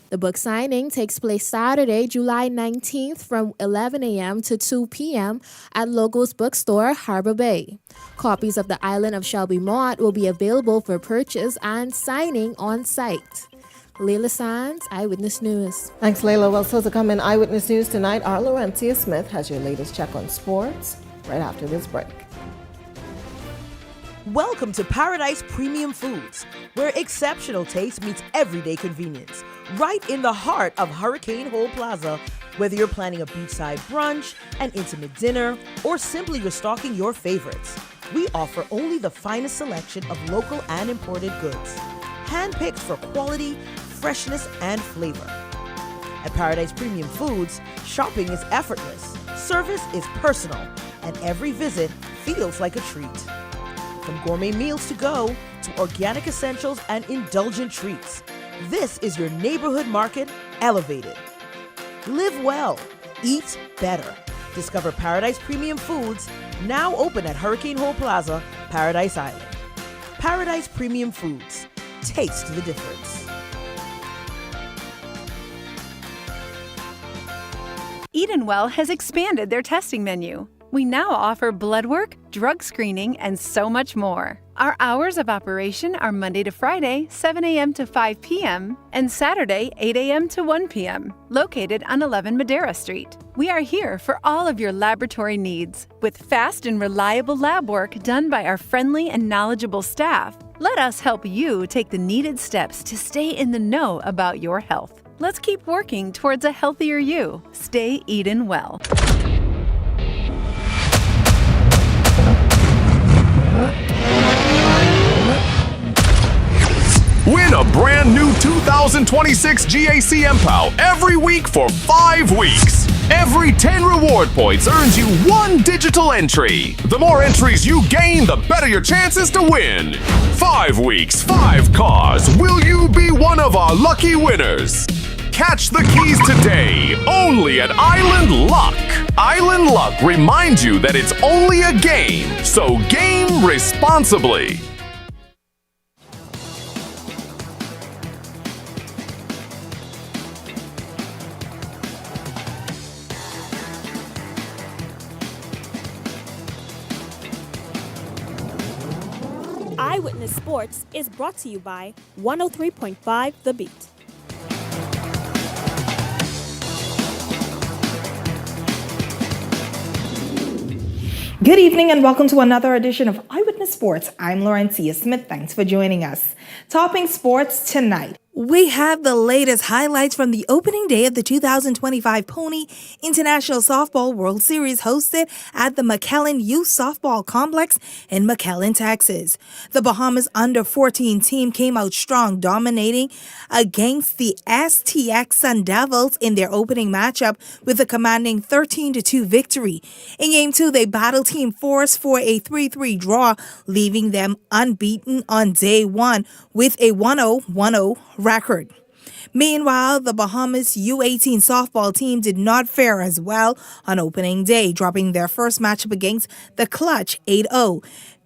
Speaker 27: The book signing takes place Saturday, July 19th from 11 a.m. to 2 p.m. at Logos Bookstore, Harbor Bay. Copies of The Island of Shelby Mott will be available for purchase and signing on site. Layla Sands, Eyewitness News.
Speaker 21: Thanks, Layla. Well, so to come in Eyewitness News tonight, our Laurentia Smith has your latest check on sports right after this break.
Speaker 28: Welcome to Paradise Premium Foods, where exceptional taste meets everyday convenience. Right in the heart of Hurricane Hole Plaza, whether you're planning a beachside brunch, an intimate dinner, or simply restocking your favorites, we offer only the finest selection of local and imported goods, handpicked for quality, freshness, and flavor. At Paradise Premium Foods, shopping is effortless, service is personal, and every visit feels like a treat. From gourmet meals to go to organic essentials and indulgent treats, this is your neighborhood market elevated. Live well, eat better. Discover Paradise Premium Foods, now open at Hurricane Hole Plaza, Paradise Island. Paradise Premium Foods. Taste the difference.
Speaker 10: Edenwell has expanded their testing menu. We now offer blood work, drug screening, and so much more. Our hours of operation are Monday to Friday, 7 a.m. to 5 p.m., and Saturday, 8 a.m. to 1 p.m., located on 11 Madera Street. We are here for all of your laboratory needs, with fast and reliable lab work done by our friendly and knowledgeable staff. Let us help you take the needed steps to stay in the know about your health. Let's keep working towards a healthier you. Stay Eden well.
Speaker 11: Win a brand new 2026 GAC MPOW every week for 5 weeks. Every 10 reward points earns you 1 digital entry. The more entries you gain, the better your chances to win. 5 weeks, 5 cars. Will you be one of our lucky winners? Catch the keys today, only at Island Luck. Island Luck reminds you that it's only a game, so game responsibly.
Speaker 27: Eyewitness Sports is brought to you by 103.5 The Beat.
Speaker 12: Good evening and welcome to another edition of Eyewitness Sports. I'm Laurencia Smith. Thanks for joining us. Topping sports tonight. We have the latest highlights from the opening day of the 2025 Pony International Softball World Series hosted at the McAllen Youth Softball Complex in McAllen, Texas. The Bahamas under-14 team came out strong, dominating against the STX Sun Devils in their opening matchup with a commanding 13-2 victory. In Game 2, they battled Team Force for a 3-3 draw, leaving them unbeaten on day 1 with a 1-0-1-0 record. Meanwhile, the Bahamas U18 softball team did not fare as well on opening day, dropping their first matchup against the Clutch 8-0.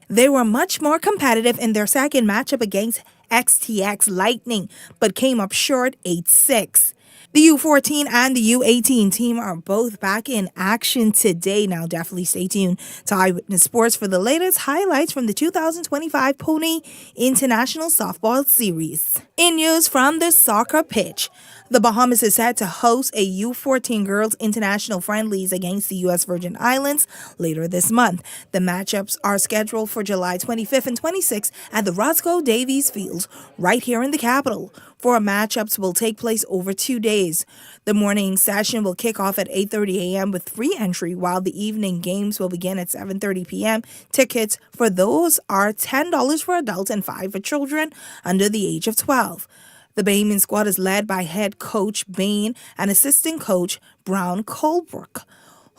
Speaker 12: They were much more competitive in their second matchup against XTX Lightning, but came up short 8-6. The U14 and the U18 team are both back in action today. Now, definitely stay tuned to Eyewitness Sports for the latest highlights from the 2025 Pony International Softball Series. In news from the soccer pitch, the Bahamas is set to host a U14 Girls International Friendlies against the U.S. Virgin Islands later this month. The matchups are scheduled for July 25th and 26th at the Roscoe Davies Field, right here in the capital. 4 matchups will take place over 2 days. The morning session will kick off at 8:30 a.m. with free entry, while the evening games will begin at 7:30 p.m. Tickets for those are $10 for adults and $5 for children under the age of 12. The Bahamian squad is led by head coach Bain and assistant coach Brown Colebrook,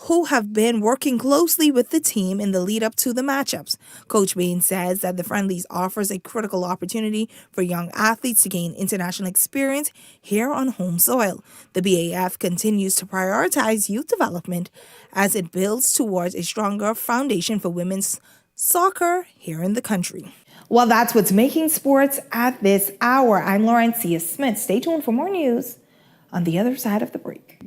Speaker 12: who have been working closely with the team in the lead up to the matchups. Coach Bain says that the friendlies offers a critical opportunity for young athletes to gain international experience here on home soil. The BAF continues to prioritize youth development as it builds towards a stronger foundation for women's soccer here in the country. Well, that's what's making sports at this hour. I'm Laurencia Smith. Stay tuned for more news on the other side of the break.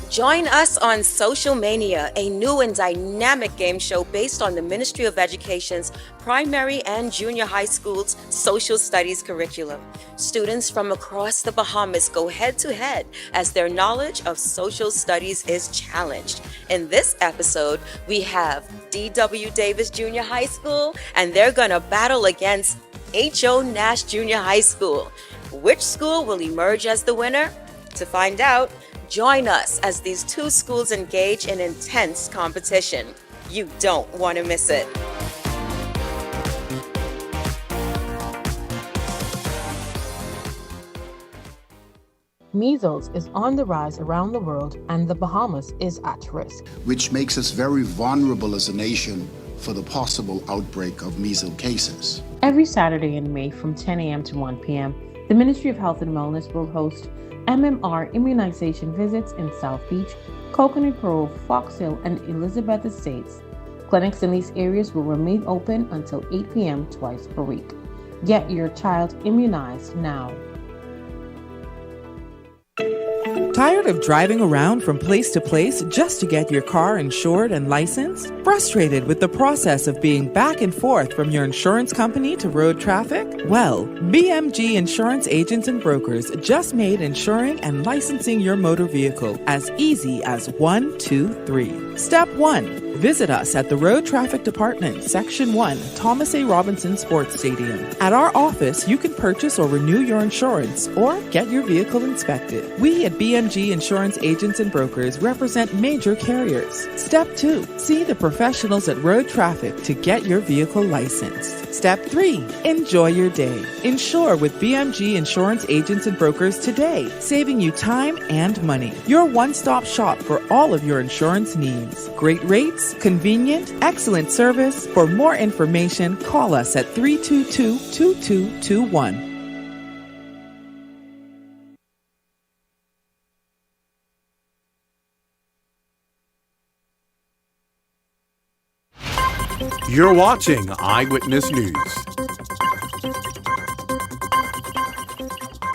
Speaker 13: Join us on Social Mania, a new and dynamic game show based on the Ministry of Education's primary and junior high schools social studies curriculum. Students from across the Bahamas go head to head as their knowledge of social studies is challenged. In this episode, we have D.W. Davis Junior High School, and they're gonna battle against H.O. Nash Junior High School. Which school will emerge as the winner? To find out, join us as these two schools engage in intense competition. You don't want to miss it.
Speaker 1: Measles is on the rise around the world and the Bahamas is at risk,
Speaker 14: which makes us very vulnerable as a nation for the possible outbreak of measles cases.
Speaker 1: Every Saturday in May from 10 a.m. to 1 p.m., the Ministry of Health and Wellness will host MMR immunization visits in South Beach, Coconut Grove, Fox Hill, and Elizabeth Estates. Clinics in these areas will remain open until 8 p.m. twice per week. Get your child immunized now.
Speaker 16: Tired of driving around from place to place just to get your car insured and licensed? Frustrated with the process of being back and forth from your insurance company to road traffic? Well, BMG Insurance Agents and Brokers just made insuring and licensing your motor vehicle as easy as 1, 2, 3. Step 1. Visit us at the Road Traffic Department, Section 1, Thomas A. Robinson Sports Stadium. At our office, you can purchase or renew your insurance or get your vehicle inspected. We at BMG Insurance Agents and Brokers represent major carriers. Step 2. See the professionals at Road Traffic to get your vehicle licensed. Step 3. Enjoy your day. Insure with BMG Insurance Agents and Brokers today, saving you time and money. Your one-stop shop for all of your insurance needs. Great rates, convenient, excellent service. For more information, call us at 322-2221.
Speaker 17: You're watching Eyewitness News.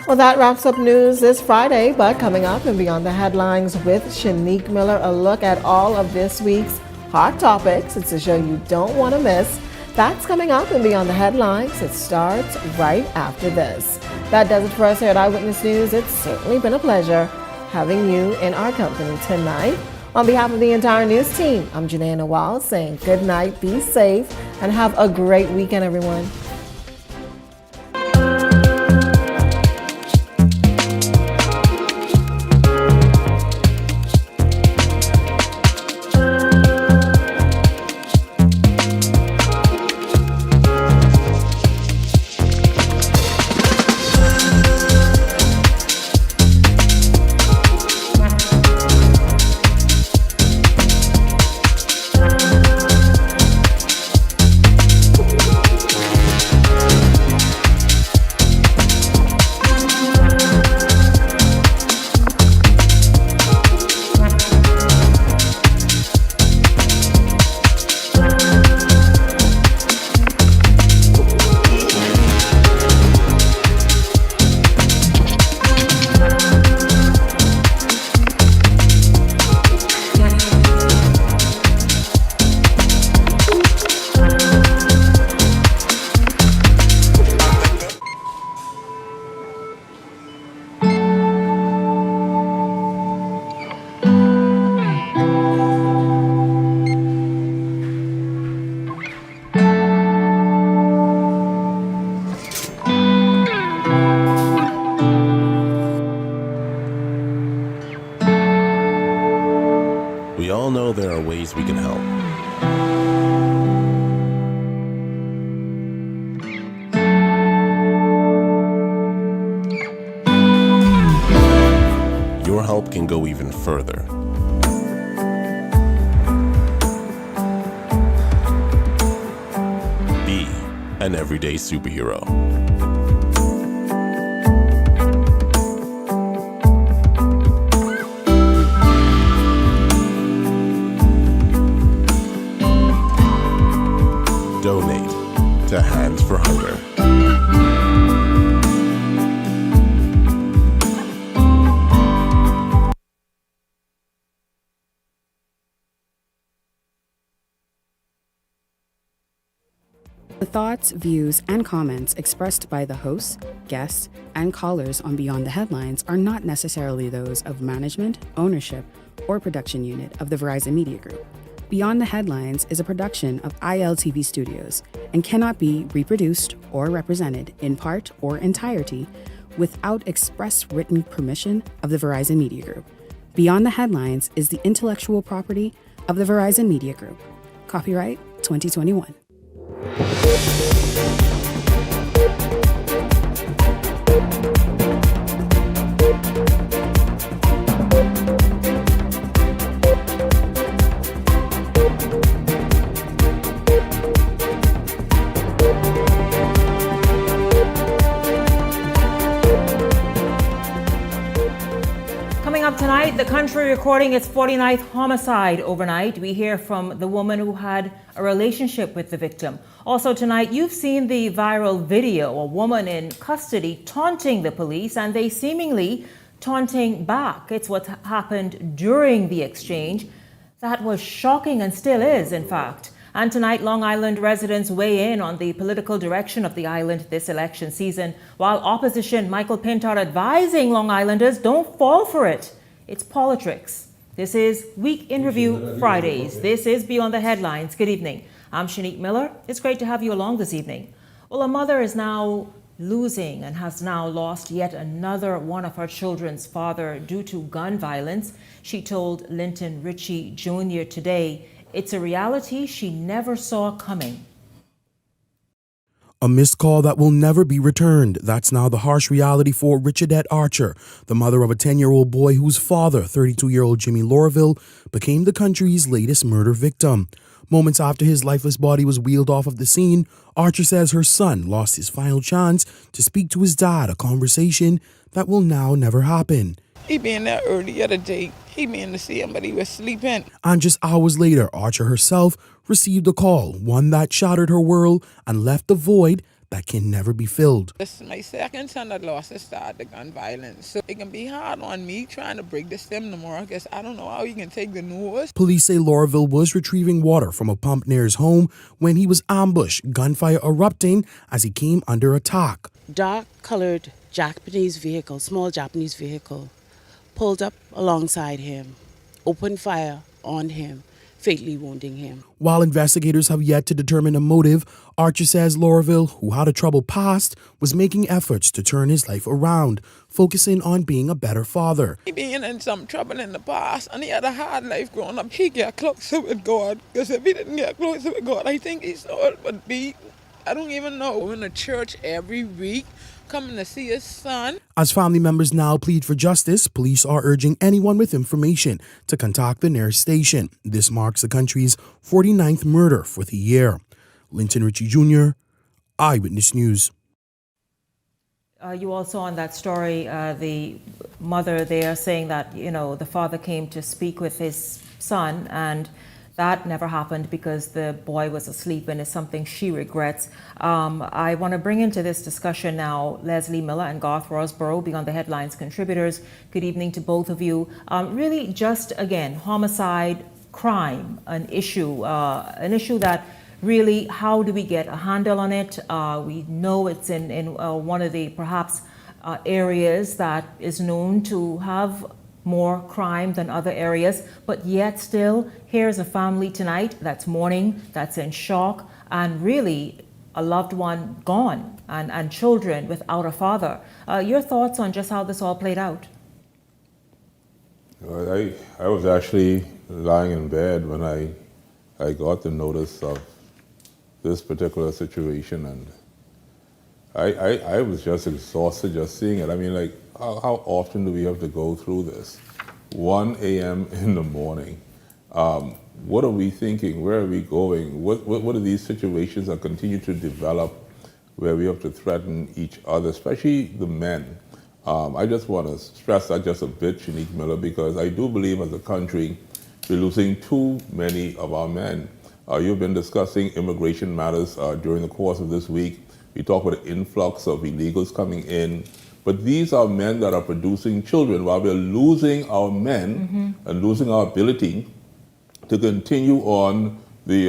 Speaker 21: Well, that wraps up news this Friday, but coming up and beyond the headlines with Shanique Miller, a look at all of this week's hot topics. It's a show you don't want to miss. That's coming up and beyond the headlines. It starts right after this. That does it for us here at Eyewitness News. It's certainly been a pleasure having you in our company tonight. On behalf of the entire news team, I'm Janae Nawal saying good night, be safe, and have a great weekend, everyone.
Speaker 18: We all know there are ways we can help. Your help can go even further. Be an everyday superhero. Donate to Hands for Hunger.
Speaker 19: The thoughts, views, and comments expressed by the hosts, guests, and callers on Beyond the Headlines are not necessarily those of management, ownership, or production unit of the Verizon Media Group. Beyond the Headlines is a production of ILTV Studios and cannot be reproduced or represented in part or entirety without express written permission of the Verizon Media Group. Beyond the Headlines is the intellectual property of the Verizon Media Group. Copyright 2021.
Speaker 3: up tonight, the country recording its 49th homicide overnight. We hear from the woman who had a relationship with the victim. Also tonight, you've seen the viral video, a woman in custody taunting the police and they seemingly taunting back. It's what happened during the exchange. That was shocking and still is, in fact. And tonight, Long Island residents weigh in on the political direction of the island this election season, while opposition Michael Pintar advising Long Islanders don't fall for it. It's politics. This is Week in Review Fridays. This is Beyond the Headlines. Good evening. I'm Shanique Miller. It's great to have you along this evening. Well, a mother is now losing and has now lost yet another one of her children's father due to gun violence. She told Linton Ritchie Jr. today, it's a reality she never saw coming.
Speaker 4: A missed call that will never be returned. That's now the harsh reality for Richardette Archer, the mother of a 10-year-old boy whose father, 32-year-old Jimmy Lorville, became the country's latest murder victim. Moments after his lifeless body was wheeled off of the scene, Archer says her son lost his final chance to speak to his dad, a conversation that will now never happen.
Speaker 5: He been there earlier today. He been to see him, but he was sleeping.
Speaker 4: And just hours later, Archer herself received a call, one that shattered her world and left a void that can never be filled.
Speaker 5: This is my second son that lost his dad to gun violence. So it can be hard on me trying to break the stem tomorrow because I don't know how he can take the news.
Speaker 4: Police say Lorville was retrieving water from a pump near his home when he was ambushed, gunfire erupting as he came under attack.
Speaker 20: Dark-colored Japanese vehicle, small Japanese vehicle, pulled up alongside him, opened fire on him, fatally wounding him.
Speaker 4: While investigators have yet to determine a motive, Archer says Lorville, who had a troubled past, was making efforts to turn his life around, focusing on being a better father.
Speaker 5: He been in some trouble in the past and he had a hard life growing up. He got closer with God because if he didn't get closer with God, I think he saw it would be, I don't even know. We're in the church every week, coming to see his son.
Speaker 4: As family members now plead for justice, police are urging anyone with information to contact the nearest station. This marks the country's 49th murder for the year. Linton Ritchie Jr., Eyewitness News.
Speaker 3: You also on that story, the mother there saying that, the father came to speak with his son and that never happened because the boy was asleep and is something she regrets. I want to bring into this discussion now Leslie Miller and Garth Rosborough, Beyond the Headlines contributors. Good evening to both of you. Really just, again, homicide, crime, an issue that really, how do we get a handle on it? We know it's in one of the perhaps areas that is known to have more crime than other areas, but yet still, here's a family tonight that's mourning, that's in shock, and really a loved one gone, and children without a father. Your thoughts on just how this all played out?
Speaker 22: I was actually lying in bed when I got the notice of this particular situation, and I was just exhausted just seeing it. I mean, like, how often do we have to go through this? 1 a.m. in the morning. What are we thinking? Where are we going? What are these situations that continue to develop where we have to threaten each other, especially the men? I just want to stress that just a bit, Shanique Miller, because I do believe as a country we're losing too many of our men. You've been discussing immigration matters during the course of this week. We talk about the influx of illegals coming in. But these are men that are producing children while we're losing our men and losing our ability to continue on the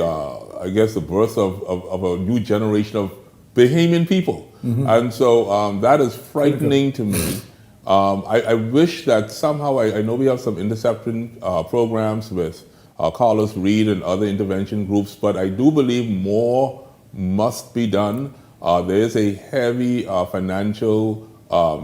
Speaker 22: birth of a new generation of Bahamian people. And so that is frightening to me. I wish that somehow, I know we have some interception programs with Carlos Reed and other intervention groups, but I do believe more must be done. There is a heavy financial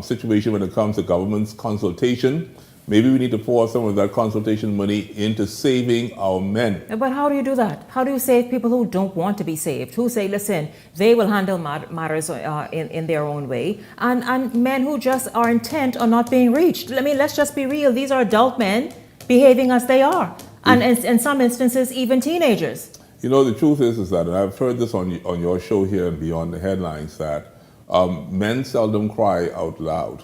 Speaker 22: situation when it comes to government's consultation. Maybe we need to pour some of that consultation money into saving our men.
Speaker 3: But how do you do that? How do you save people who don't want to be saved, who say, listen, they will handle matters in their own way, and men who just are intent on not being reached? I mean, let's just be real. These are adult men behaving as they are, and in some instances, even teenagers.
Speaker 22: You know, the truth is that, and I've heard this on your show here and Beyond the Headlines, that men seldom cry out loud.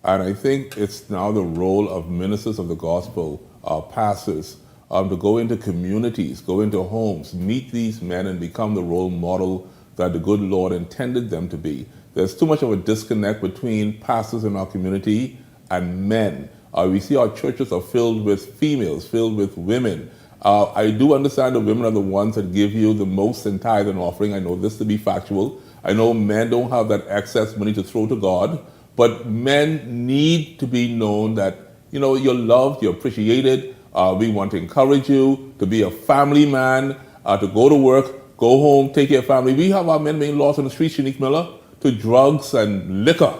Speaker 22: And I think it's now the role of ministers of the gospel, pastors, to go into communities, go into homes, meet these men and become the role model that the good Lord intended them to be. There's too much of a disconnect between pastors in our community and men. We see our churches are filled with females, filled with women. I do understand the women are the ones that give you the most in tithe and offering. I know this to be factual. I know men don't have that excess money to throw to God, but men need to be known that, you know, you're loved, you're appreciated. We want to encourage you to be a family man, to go to work, go home, take care of family. We have our men being lost on the streets, Shanique Miller, to drugs and liquor.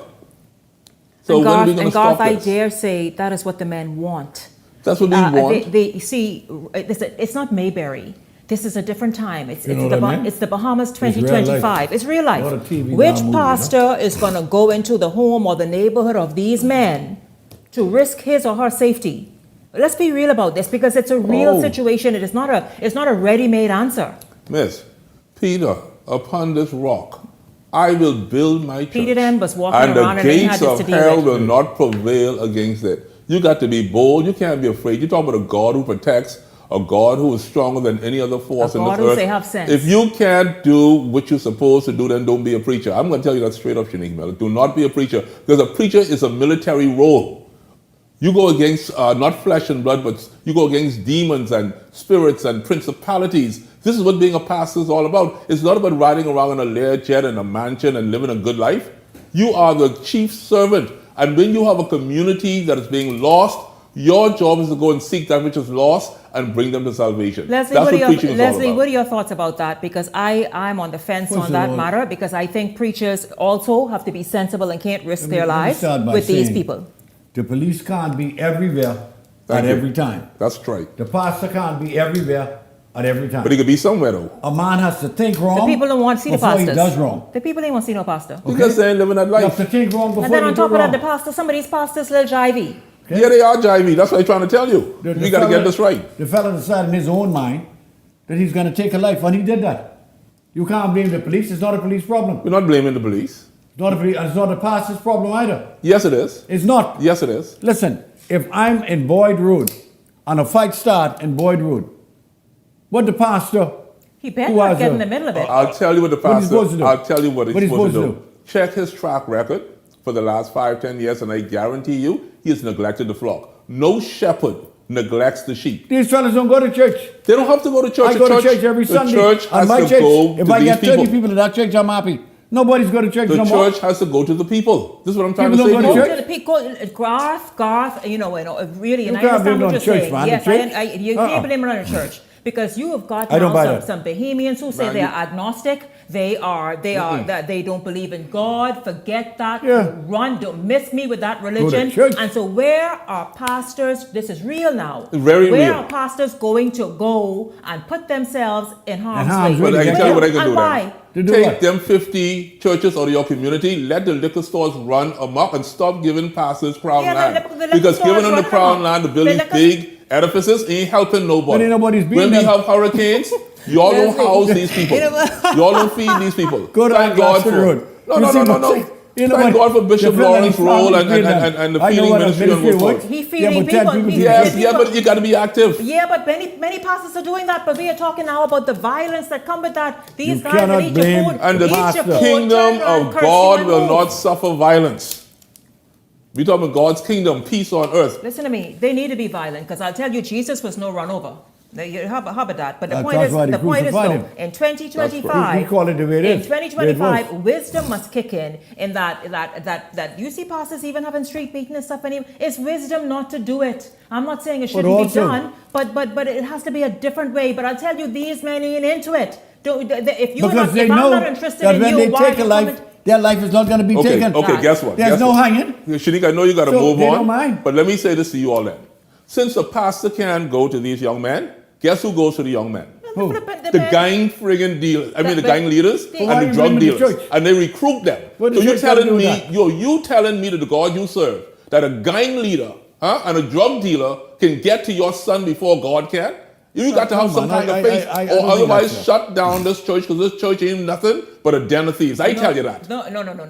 Speaker 22: So when are we going to stop
Speaker 3: I
Speaker 22: this?
Speaker 3: dare say that is what the men want.
Speaker 22: That's what we want.
Speaker 3: They see, it's not Mayberry. This is a different time. It's the Bahamas 2025. It's real life. Which pastor is going to go into the home or the neighborhood of these men to risk his or her safety? Let's be real about this, because it's a real situation. It's not a ready-made answer.
Speaker 22: Miss, Peter, upon this rock, I will build my church.
Speaker 3: Peter then was walking
Speaker 22: and
Speaker 3: around
Speaker 22: the
Speaker 3: and he
Speaker 22: gates
Speaker 3: had
Speaker 22: of
Speaker 3: this to
Speaker 22: hell
Speaker 3: deal
Speaker 22: will
Speaker 3: with.
Speaker 22: not prevail against it. You got to be bold. You can't be afraid. You talk about a God who protects, a God who is stronger than any other force in this
Speaker 3: God who
Speaker 22: earth.
Speaker 3: say have sense.
Speaker 22: If you can't do what you're supposed to do, then don't be a preacher. I'm going to tell you that straight up, Shanique Miller. Do not be a preacher, because a preacher is a military role. You go against not flesh and blood, but you go against demons and spirits and principalities. This is what being a pastor is all about. It's not about riding around in a Learjet and a mansion and living a good life. You are the chief servant. And when you have a community that is being lost, your job is to go and seek that which is lost and bring them to salvation.
Speaker 3: Leslie,
Speaker 22: That's what preaching is all
Speaker 3: Leslie,
Speaker 22: about.
Speaker 3: what are your thoughts about that? Because I'm on the fence on that matter, because I think preachers also have to be sensible and can't risk their lives with these people.
Speaker 2: The police can't be everywhere at every time.
Speaker 22: That's right.
Speaker 2: The pastor can't be everywhere at every time.
Speaker 22: But he could be somewhere though.
Speaker 2: A man has to think wrong.
Speaker 3: The people don't want to see the
Speaker 2: before
Speaker 3: pastors.
Speaker 2: he does wrong.
Speaker 3: The people don't want to see no pastor.
Speaker 22: Because they're living that life.
Speaker 2: You have to think wrong before
Speaker 3: And then
Speaker 2: you
Speaker 3: on
Speaker 2: do
Speaker 3: top of
Speaker 2: wrong.
Speaker 3: that, the pastor, some of these pastors little jivey.
Speaker 22: Okay. Yeah, they are jivey. That's what I'm trying to tell you. We got to get this right.
Speaker 2: The fellow decided in his own mind that he's going to take a life, and he did that. You can't blame the police. It's not a police problem.
Speaker 22: We're not blaming the police.
Speaker 2: It's not a pastor's problem either.
Speaker 22: Yes, it is.
Speaker 2: It's not.
Speaker 22: Yes, it is.
Speaker 2: Listen, if I'm in Boyd Road and a fight start in Boyd Road, what the pastor?
Speaker 3: He better not get in the middle of it.
Speaker 22: I'll tell you what the pastor.
Speaker 2: What he's supposed to do.
Speaker 22: I'll tell you what he's supposed to do. Check his track record for the last 5-10 years, and I guarantee you, he has neglected the flock. No shepherd neglects the sheep.
Speaker 2: These fellas don't go to church.
Speaker 22: They don't have to go to church.
Speaker 2: I go to church every Sunday.
Speaker 22: The church has
Speaker 2: my
Speaker 22: to
Speaker 2: church,
Speaker 22: go
Speaker 2: if
Speaker 22: to
Speaker 2: I
Speaker 22: these
Speaker 2: get 30
Speaker 22: people.
Speaker 2: people in that church, I'm happy. Nobody's going to church
Speaker 22: The
Speaker 2: no more.
Speaker 22: church has to go to the people. This is what I'm trying
Speaker 2: People
Speaker 22: to say.
Speaker 2: don't
Speaker 22: to
Speaker 2: go
Speaker 22: you.
Speaker 2: to
Speaker 3: To the people, Garth, really, and I
Speaker 2: can't
Speaker 3: understand
Speaker 2: blame it
Speaker 3: what
Speaker 2: on
Speaker 3: you're
Speaker 2: church,
Speaker 3: saying.
Speaker 2: man.
Speaker 3: Yes,
Speaker 2: The church?
Speaker 3: you can't blame it on the church, because you have got
Speaker 2: I don't buy
Speaker 3: now
Speaker 2: that.
Speaker 3: some Bahamians who say they are agnostic. They don't believe in God. Forget that.
Speaker 2: Yeah.
Speaker 3: Run, don't miss me with that religion.
Speaker 2: church.
Speaker 3: And so, where are pastors? This is real now.
Speaker 22: Very
Speaker 3: where
Speaker 22: real.
Speaker 3: are pastors going to go and put themselves in harm's
Speaker 2: harm's
Speaker 3: way?
Speaker 2: way.
Speaker 22: Well, I can tell you what I can
Speaker 3: And
Speaker 22: do
Speaker 3: why?
Speaker 22: then. Take them 50 churches out of your community, let the liquor stores run amok, and stop giving pastors crown
Speaker 3: Yeah,
Speaker 22: land.
Speaker 3: the liquor
Speaker 22: Because
Speaker 3: stores
Speaker 22: giving them the
Speaker 3: running
Speaker 22: crown
Speaker 3: amok.
Speaker 22: land to build
Speaker 3: The
Speaker 22: these
Speaker 3: liquor-
Speaker 22: big edifices ain't helping nobody.
Speaker 2: But ain't nobody's beating
Speaker 22: When we
Speaker 2: them.
Speaker 22: have hurricanes, y'all don't house these people. Y'all don't feed these people.
Speaker 2: Go to
Speaker 22: Thank God
Speaker 2: Glasgow
Speaker 22: for
Speaker 2: Road.
Speaker 22: No.
Speaker 2: You see what I'm saying?
Speaker 22: Thank God for Bishop
Speaker 2: the fella
Speaker 22: Lawrence's
Speaker 2: in
Speaker 22: role
Speaker 2: family feeding them.
Speaker 22: and the
Speaker 2: I know
Speaker 22: feeding
Speaker 2: what a
Speaker 22: ministry and
Speaker 2: ministry
Speaker 22: so
Speaker 2: would.
Speaker 22: forth.
Speaker 3: He feeding
Speaker 2: but 10
Speaker 3: people.
Speaker 2: people
Speaker 3: He
Speaker 2: do
Speaker 22: Yes,
Speaker 2: that.
Speaker 22: yeah, but you got to be active.
Speaker 3: Yeah, but many pastors are doing that. But we are talking now about the violence that come with that. These
Speaker 2: You
Speaker 3: guys
Speaker 2: cannot
Speaker 3: will eat your
Speaker 2: blame
Speaker 3: food,
Speaker 22: And the
Speaker 3: eat your
Speaker 22: pastor.
Speaker 3: food,
Speaker 22: Kingdom
Speaker 3: turn around,
Speaker 22: of
Speaker 3: curse you
Speaker 22: God
Speaker 3: and
Speaker 22: will
Speaker 3: move.
Speaker 22: not suffer violence. We talking about God's kingdom, peace on earth.
Speaker 3: Listen to me. They need to be violent, because I'll tell you, Jesus was no run over. How about that? But the point
Speaker 2: that's
Speaker 3: is,
Speaker 2: why they
Speaker 3: the point is,
Speaker 2: crucified
Speaker 3: though,
Speaker 2: him.
Speaker 3: in 2025,
Speaker 2: He called it the way it
Speaker 3: in
Speaker 2: is.
Speaker 3: 2025,
Speaker 2: It was.
Speaker 3: wisdom must kick in that you see pastors even having street meeting and stuff. And it's wisdom not to do it. I'm not saying it shouldn't be
Speaker 2: also-
Speaker 3: done, but it has to be a different way. But I'll tell you, these men ain't into it. If you're
Speaker 2: Because
Speaker 3: not,
Speaker 2: they
Speaker 3: if I'm
Speaker 2: know
Speaker 3: not interested
Speaker 2: that
Speaker 3: in
Speaker 2: when
Speaker 3: you,
Speaker 2: they
Speaker 3: why
Speaker 2: take
Speaker 3: are
Speaker 2: a
Speaker 3: you
Speaker 2: life,
Speaker 3: coming?
Speaker 2: their life is not going to be taken.
Speaker 22: Okay, guess what?
Speaker 2: There's
Speaker 22: Guess
Speaker 2: no
Speaker 22: what?
Speaker 2: hanging.
Speaker 22: Shanique, I know you got to
Speaker 2: So
Speaker 22: move
Speaker 2: they
Speaker 22: on.
Speaker 2: don't mind.
Speaker 22: But let me say this to you all then. Since the pastor can't go to these young men, guess who goes to the young men?
Speaker 2: Who?
Speaker 22: The gang friggin' dealers. I mean, the gang leaders
Speaker 2: Why
Speaker 22: and
Speaker 2: are
Speaker 22: the
Speaker 2: you
Speaker 22: drug
Speaker 2: blaming the
Speaker 22: dealers.
Speaker 2: church?
Speaker 22: And they recruit them.
Speaker 2: What
Speaker 22: So
Speaker 2: the
Speaker 22: you
Speaker 2: church got to do
Speaker 22: telling
Speaker 2: with
Speaker 22: me,
Speaker 2: that?
Speaker 22: you telling me that the God you serve, that a gang leader and a drug dealer can get to your son before God can? You got to have some kind of faith, or otherwise shut down this church, because this church ain't nothing but a den of thieves. I tell you that.
Speaker 3: No.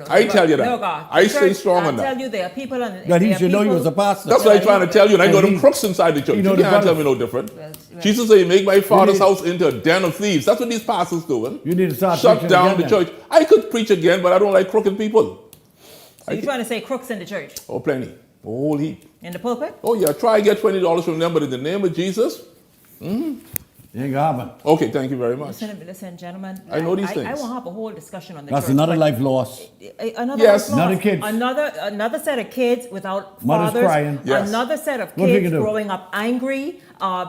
Speaker 22: I tell you that.
Speaker 3: No, God.
Speaker 22: I stay strong on that.
Speaker 3: I tell you, there are people on.
Speaker 2: That he should know you was a pastor.
Speaker 22: That's what I'm trying to tell you, and I know them crooks inside the church. You can't tell me no different. Jesus said, "Make my father's house into a den of thieves." That's what these pastors doing.
Speaker 2: You need to start
Speaker 22: shut down the church. I could preach again, but I don't like crooked people.
Speaker 3: So you're trying to say crooks in the church?
Speaker 22: Oh, plenty. A whole heap.
Speaker 3: In the pulpit?
Speaker 22: Oh yeah. Try to get $20 from them, but in the name of Jesus.
Speaker 2: You ain't gonna happen.
Speaker 22: Okay, thank you very much.
Speaker 3: Listen, gentlemen.
Speaker 22: I know these things.
Speaker 3: I won't have a whole discussion on the
Speaker 2: That's
Speaker 3: church.
Speaker 2: another life lost.
Speaker 3: Another
Speaker 2: kids.
Speaker 3: Another set of kids without
Speaker 2: Mothers
Speaker 3: fathers.
Speaker 2: crying.
Speaker 22: Yes.
Speaker 3: Another set of
Speaker 2: What we
Speaker 3: kids
Speaker 2: can do?
Speaker 3: growing up angry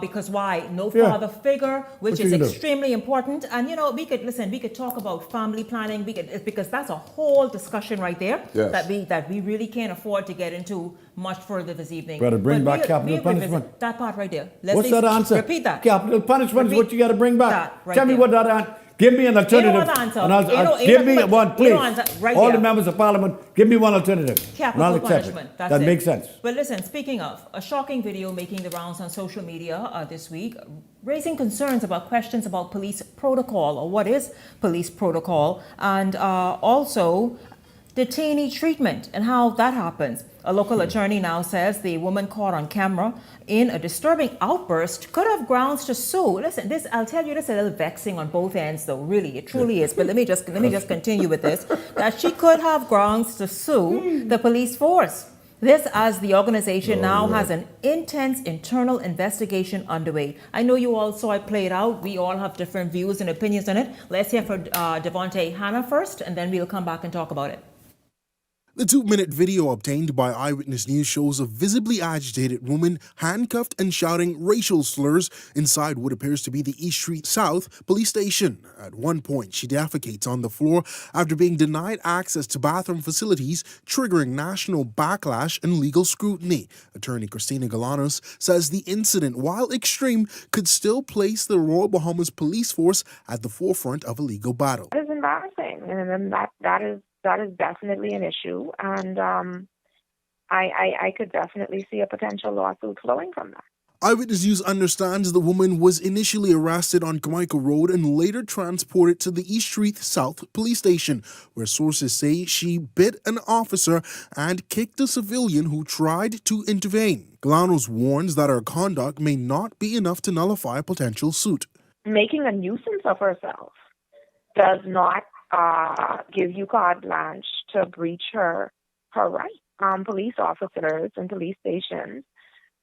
Speaker 3: because why? No
Speaker 2: Yeah.
Speaker 3: father figure, which
Speaker 2: What
Speaker 3: is
Speaker 2: you can do?
Speaker 3: extremely important. And we could talk about family planning because that's a whole discussion right there
Speaker 22: Yes.
Speaker 3: that we really can't afford to get into much further this evening.
Speaker 2: Better bring
Speaker 3: But
Speaker 2: back capital
Speaker 3: we'll
Speaker 2: punishment.
Speaker 3: revisit that part right there.
Speaker 2: What's that answer?
Speaker 3: Repeat that.
Speaker 2: Capital punishment is what you got to bring back.
Speaker 3: that right
Speaker 2: Tell me
Speaker 3: there.
Speaker 2: what that answer. Give me an alternative.
Speaker 3: You know what answer.
Speaker 2: And I'll,
Speaker 3: You know-
Speaker 2: give me
Speaker 3: you know-
Speaker 2: one,
Speaker 3: you
Speaker 2: please.
Speaker 3: know answer right
Speaker 2: All
Speaker 3: there.
Speaker 2: the members of parliament, give me one alternative. And I'll
Speaker 3: Capital
Speaker 2: accept
Speaker 3: punishment.
Speaker 2: it.
Speaker 3: That's
Speaker 2: That
Speaker 3: it.
Speaker 2: makes sense.
Speaker 3: But listen, speaking of, a shocking video making the rounds on social media this week, raising concerns about questions about police protocol, or what is police protocol, and also detainee treatment and how that happens. A local attorney now says the woman caught on camera in a disturbing outburst could have grounds to sue. Listen, I'll tell you, this is a little vexing on both ends, though. Really, it truly is. But let me just continue with this. That she could have grounds to sue the police force. This as the organization now has an intense internal investigation underway. I know you all saw it played out. We all have different views and opinions on it. Let's hear from Devontae Hannah first, and then we'll come back and talk about it.
Speaker 4: The 2-minute video obtained by Eyewitness News shows a visibly agitated woman handcuffed and shouting racial slurs inside what appears to be the East Street South police station. At one point, she defecates on the floor after being denied access to bathroom facilities, triggering national backlash and legal scrutiny. Attorney Christina Galanos says the incident, while extreme, could still place the Royal Bahamas Police Force at the forefront of a legal battle.
Speaker 6: It is embarrassing, and that is definitely an issue, and I could definitely see a potential lawsuit flowing from that.
Speaker 4: Eyewitness News understands the woman was initially arrested on Jamaica Road and later transported to the East Street South police station, where sources say she bit an officer and kicked a civilian who tried to intervene. Glanos warns that her conduct may not be enough to nullify a potential suit.
Speaker 6: Making a nuisance of herself does not give you carte blanche to breach her right. Police officers and police stations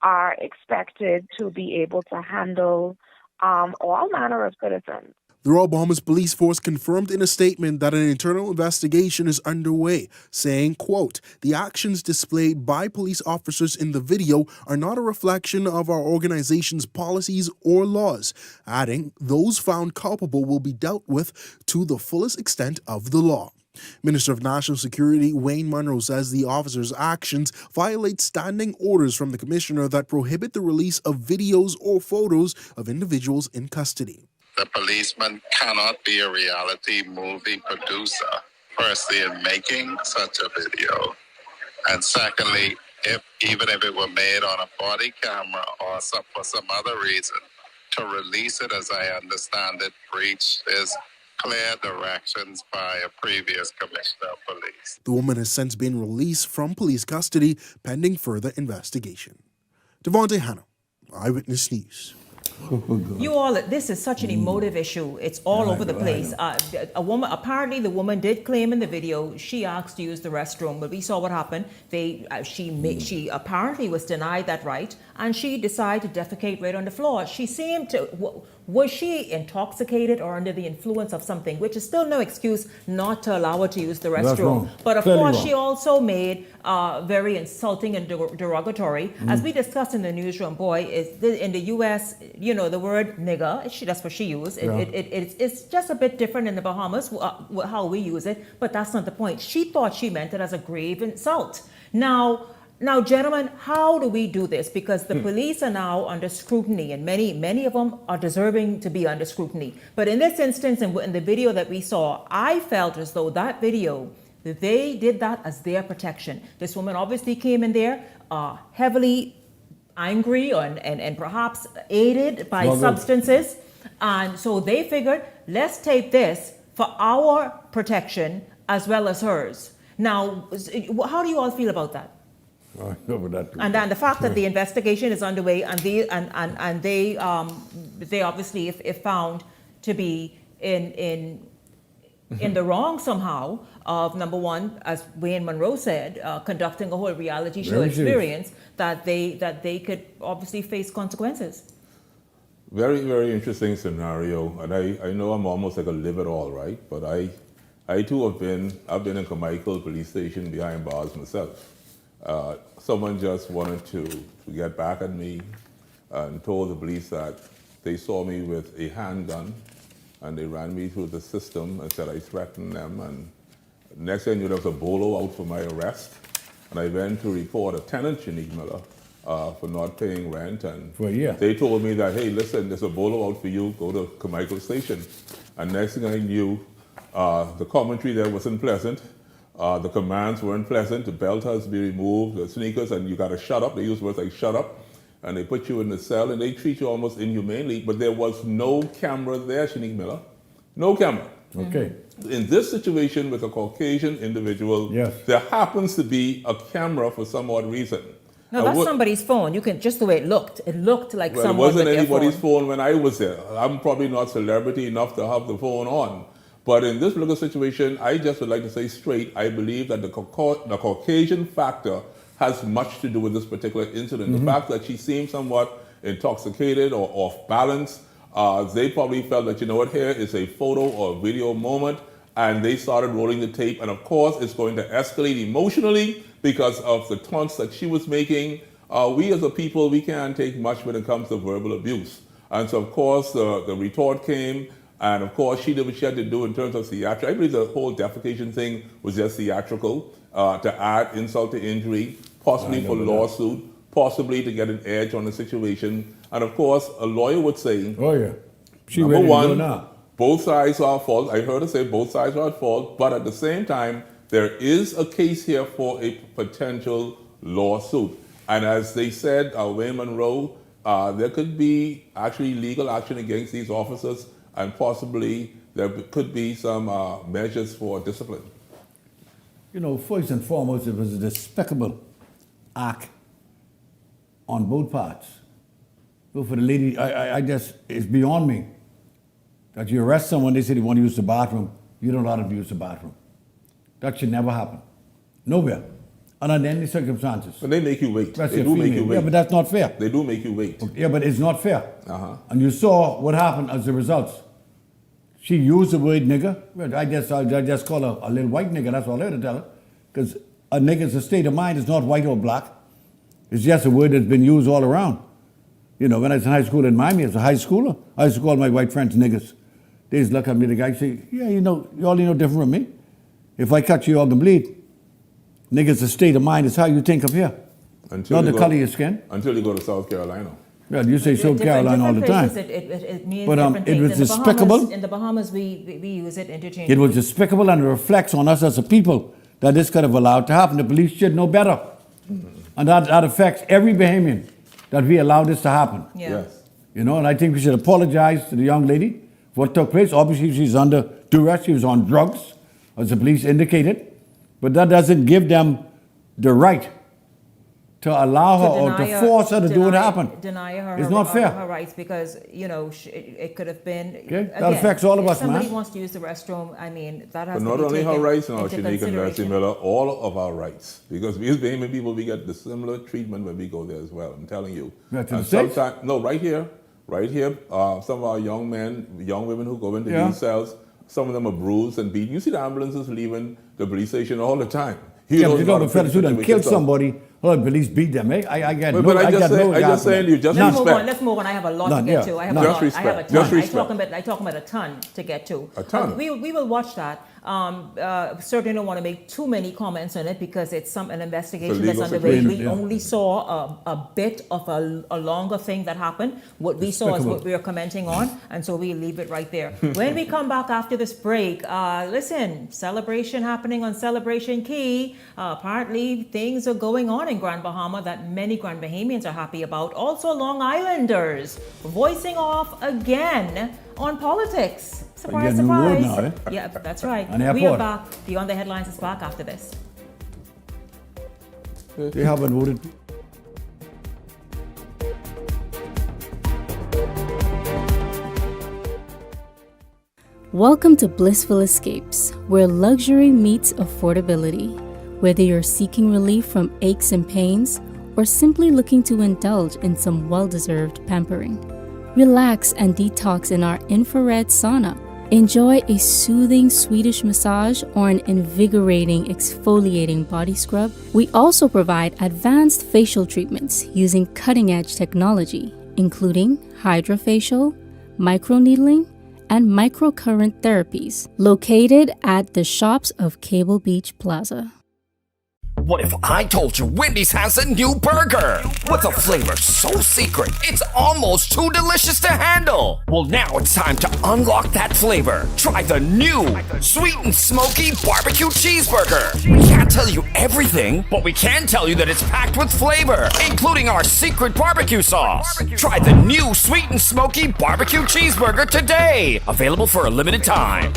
Speaker 6: are expected to be able to handle all manner of citizens.
Speaker 4: The Royal Bahamas Police Force confirmed in a statement that an internal investigation is underway, saying, quote, "The actions displayed by police officers in the video are not a reflection of our organization's policies or laws," adding, "Those found culpable will be dealt with to the fullest extent of the law." Minister of National Security Wayne Munro says the officers' actions violate standing orders from the commissioner that prohibit the release of videos or photos of individuals in custody.
Speaker 7: The policeman cannot be a reality movie producer, firstly, in making such a video. And secondly, even if it were made on a body camera or for some other reason, to release it, as I understand it, breaches clear directions by a previous commissioner of police.
Speaker 4: The woman has since been released from police custody pending further investigation. Devontae Hannah, Eyewitness News.
Speaker 3: You all, this is such an emotive issue. It's all over the place. Apparently the woman did claim in the video she asked to use the restroom, but we saw what happened. She apparently was denied that right, and she decided to defecate right on the floor. She seemed to, was she intoxicated or under the influence of something, which is still no excuse not to allow her to use the restroom.
Speaker 2: That's wrong.
Speaker 3: But of
Speaker 2: Clearly
Speaker 3: course,
Speaker 2: wrong.
Speaker 3: she also made very insulting and derogatory. As we discussed in the newsroom, in the U.S., the word nigger, that's what she used. It's just a bit different in the Bahamas, how we use it, but that's not the point. She thought she meant it as a grave insult. Now, gentlemen, how do we do this? Because the police are now under scrutiny, and many of them are deserving to be under scrutiny. But in this instance, in the video that we saw, I felt as though that video, they did that as their protection. This woman obviously came in there heavily angry and perhaps aided by
Speaker 2: Well, good.
Speaker 3: substances. And so they figured, let's tape this for our protection as well as hers. Now, how do you all feel about that?
Speaker 2: I know about that too.
Speaker 3: And then the fact that the investigation is underway and they obviously, if found to be in the wrong somehow of, number one, as Wayne Monroe said, conducting a whole reality show
Speaker 22: Very serious.
Speaker 3: experience, that they could obviously face consequences.
Speaker 22: Very, very interesting scenario, and I know I'm almost like a live-it-all, right? But I too I've been in Carmichael Police Station behind bars myself. Someone just wanted to get back at me and told the police that they saw me with a handgun and they ran me through the system and said I threatened them. And next thing I knew, there was a bolo out for my arrest. And I went to report a tenant, Shanique Miller, for not paying rent. And
Speaker 2: For a year.
Speaker 22: they told me that, hey, listen, there's a bolo out for you, go to Carmichael Station. And next thing I knew, the commentary there wasn't pleasant. The commands weren't pleasant. The belt has to be removed, the sneakers, and you got to shut up. They use words like shut up. And they put you in the cell and they treat you almost inhumanely. But there was no camera there, Shanique Miller. No camera.
Speaker 2: Okay.
Speaker 22: In this situation with a Caucasian individual,
Speaker 2: Yes.
Speaker 22: there happens to be a camera for some odd reason.
Speaker 3: No,
Speaker 22: I
Speaker 3: that's
Speaker 22: would-
Speaker 3: somebody's phone. You can, just the way it looked like
Speaker 22: Well, it
Speaker 3: someone
Speaker 22: wasn't
Speaker 3: with their
Speaker 22: anybody's
Speaker 3: phone.
Speaker 22: phone when I was there. I'm probably not celebrity enough to have the phone on. But in this particular situation, I just would like to say straight, I believe that the Caucasian factor has much to do with this particular incident. The fact that she seemed somewhat intoxicated or off balance, they probably felt that, you know what, here is a photo or video moment, and they started rolling the tape. And of course, it's going to escalate emotionally because of the taunts that she was making. We as a people, we can't take much when it comes to verbal abuse. And so, of course, the retort came, and of course, she did what she had to do in terms of theatrical. I believe the whole defecation thing was just theatrical, to add insult to injury, possibly for lawsuit, possibly to get an edge on the situation. And of course, a lawyer would say,
Speaker 2: oh yeah, she
Speaker 22: number
Speaker 2: ready to go
Speaker 22: one,
Speaker 2: now.
Speaker 22: both sides are at fault. I heard her say both sides are at fault, but at the same time, there is a case here for a potential lawsuit. And as they said, Wayne Monroe, there could be actually legal action against these officers, and possibly there could be some measures for discipline.
Speaker 2: You know, first and foremost, it was a despicable act on both parts. So for the lady, I just, it's beyond me that you arrest someone, they say they want to use the bathroom, you don't allow them to use the bathroom. That should never happen. Nowhere. Under any circumstances.
Speaker 22: But they make you wait.
Speaker 2: That's
Speaker 22: They
Speaker 2: your
Speaker 22: do make
Speaker 2: female.
Speaker 22: you wait.
Speaker 2: Yeah, but that's not fair.
Speaker 22: They do make you wait.
Speaker 2: Yeah, but it's not fair.
Speaker 22: Uh-huh.
Speaker 2: And you saw what happened as a result. She used the word nigger. Well, I just call her a little white nigger, that's all I had to tell her. Because a nigger is a state of mind, it's not white or black. It's just a word that's been used all around. You know, when I was in high school in Miami, as a high schooler, I used to call my white friends niggers. They just look at me, the guy say, yeah, you know, you all know different from me. If I cut you, you're going to bleed. Nigger's a state of mind, it's how you think up here.
Speaker 22: Until
Speaker 2: Not
Speaker 22: you
Speaker 2: the
Speaker 22: go-
Speaker 2: color of your skin.
Speaker 22: Until you go to South Carolina.
Speaker 2: Well, you say South Carolina all the time.
Speaker 3: It means
Speaker 2: But,
Speaker 3: different
Speaker 2: it
Speaker 3: things.
Speaker 2: was
Speaker 3: In the
Speaker 2: despicable.
Speaker 3: Bahamas, in the Bahamas, we use it interchangeably.
Speaker 2: It was despicable, and it reflects on us as a people that this could have allowed to happen. The police should know better. And that affects every Bahamian that we allowed this to happen.
Speaker 3: Yeah.
Speaker 22: Yes.
Speaker 2: You know, and I think we should apologize to the young lady for what took place. Obviously, she's under duress. She was on drugs, as the police indicated. But that doesn't give them the right to allow her or to force her to do what happened.
Speaker 3: Deny her
Speaker 2: It's not fair.
Speaker 3: her rights because, you know, it could have been.
Speaker 2: Okay, that affects all of us,
Speaker 3: If somebody
Speaker 2: man.
Speaker 3: wants to use the restroom, I mean, that has
Speaker 22: But
Speaker 3: to
Speaker 22: not
Speaker 3: be
Speaker 22: only her
Speaker 3: taken
Speaker 22: rights now,
Speaker 3: into
Speaker 22: Shanique and Mercy
Speaker 3: consideration.
Speaker 22: Miller, all of our rights. Because we as Bahamian people, we get the similar treatment when we go there as well, I'm telling you.
Speaker 2: Right, to
Speaker 22: And
Speaker 2: the States?
Speaker 22: sometime- no, right here, some of our young men, young women who go into
Speaker 2: Yeah.
Speaker 22: these cells, some of them are bruised and beaten. You see the ambulances leaving the police station all the time.
Speaker 2: Yeah, but
Speaker 22: it's
Speaker 2: you
Speaker 22: not
Speaker 2: know,
Speaker 22: a
Speaker 2: the fellas who done
Speaker 22: situation,
Speaker 2: killed
Speaker 22: so-
Speaker 2: somebody, well, the police beat them, eh? I got
Speaker 22: But
Speaker 2: no,
Speaker 22: I
Speaker 2: I
Speaker 22: just
Speaker 2: got
Speaker 22: say-
Speaker 2: no
Speaker 22: I
Speaker 2: regard
Speaker 22: just
Speaker 2: for
Speaker 22: saying
Speaker 2: that.
Speaker 22: you just
Speaker 3: Let's
Speaker 22: respect.
Speaker 3: move on. Let's move on. I have a lot
Speaker 2: None,
Speaker 3: to get
Speaker 2: yeah,
Speaker 3: to. I have
Speaker 2: none.
Speaker 3: a
Speaker 22: Just
Speaker 3: lot. I have a
Speaker 22: respect.
Speaker 3: ton.
Speaker 22: Just respect.
Speaker 3: I talk about a ton to get to.
Speaker 22: A ton.
Speaker 3: We will watch that. Certainly don't want to make too many comments on it because it's an investigation
Speaker 22: It's a
Speaker 3: that's
Speaker 22: legal
Speaker 3: underway.
Speaker 22: situation,
Speaker 3: We
Speaker 22: yeah.
Speaker 3: only saw a bit of a longer thing that happened. What we saw is what we are commenting on, and so we leave it right there. When we come back after this break, listen, celebration happening on Celebration Key. Apparently, things are going on in Grand Bahama that many Grand Bahamians are happy about. Also, Long Islanders voicing off again on politics. Surprise,
Speaker 2: Get a new road
Speaker 3: surprise.
Speaker 2: now, eh?
Speaker 3: Yeah, that's right.
Speaker 2: And
Speaker 3: We are
Speaker 2: airport.
Speaker 3: back. Beyond the Headlines is back after this.
Speaker 2: They haven't voted.
Speaker 8: Welcome to Blissful Escapes, where luxury meets affordability. Whether you're seeking relief from aches and pains or simply looking to indulge in some well-deserved pampering, relax and detox in our infrared sauna. Enjoy a soothing Swedish massage or an invigorating exfoliating body scrub. We also provide advanced facial treatments using cutting-edge technology, including hydrofacial, microneedling, and microcurrent therapies, located at the shops of Cable Beach Plaza.
Speaker 9: What if I told you Wendy's has a new burger? With a flavor so secret, it's almost too delicious to handle. Well, now it's time to unlock that flavor. Try the new Sweet and Smoky Barbecue Cheeseburger. We can't tell you everything, but we can tell you that it's packed with flavor, including our secret barbecue sauce. Try the new Sweet and Smoky Barbecue Cheeseburger today. Available for a limited time.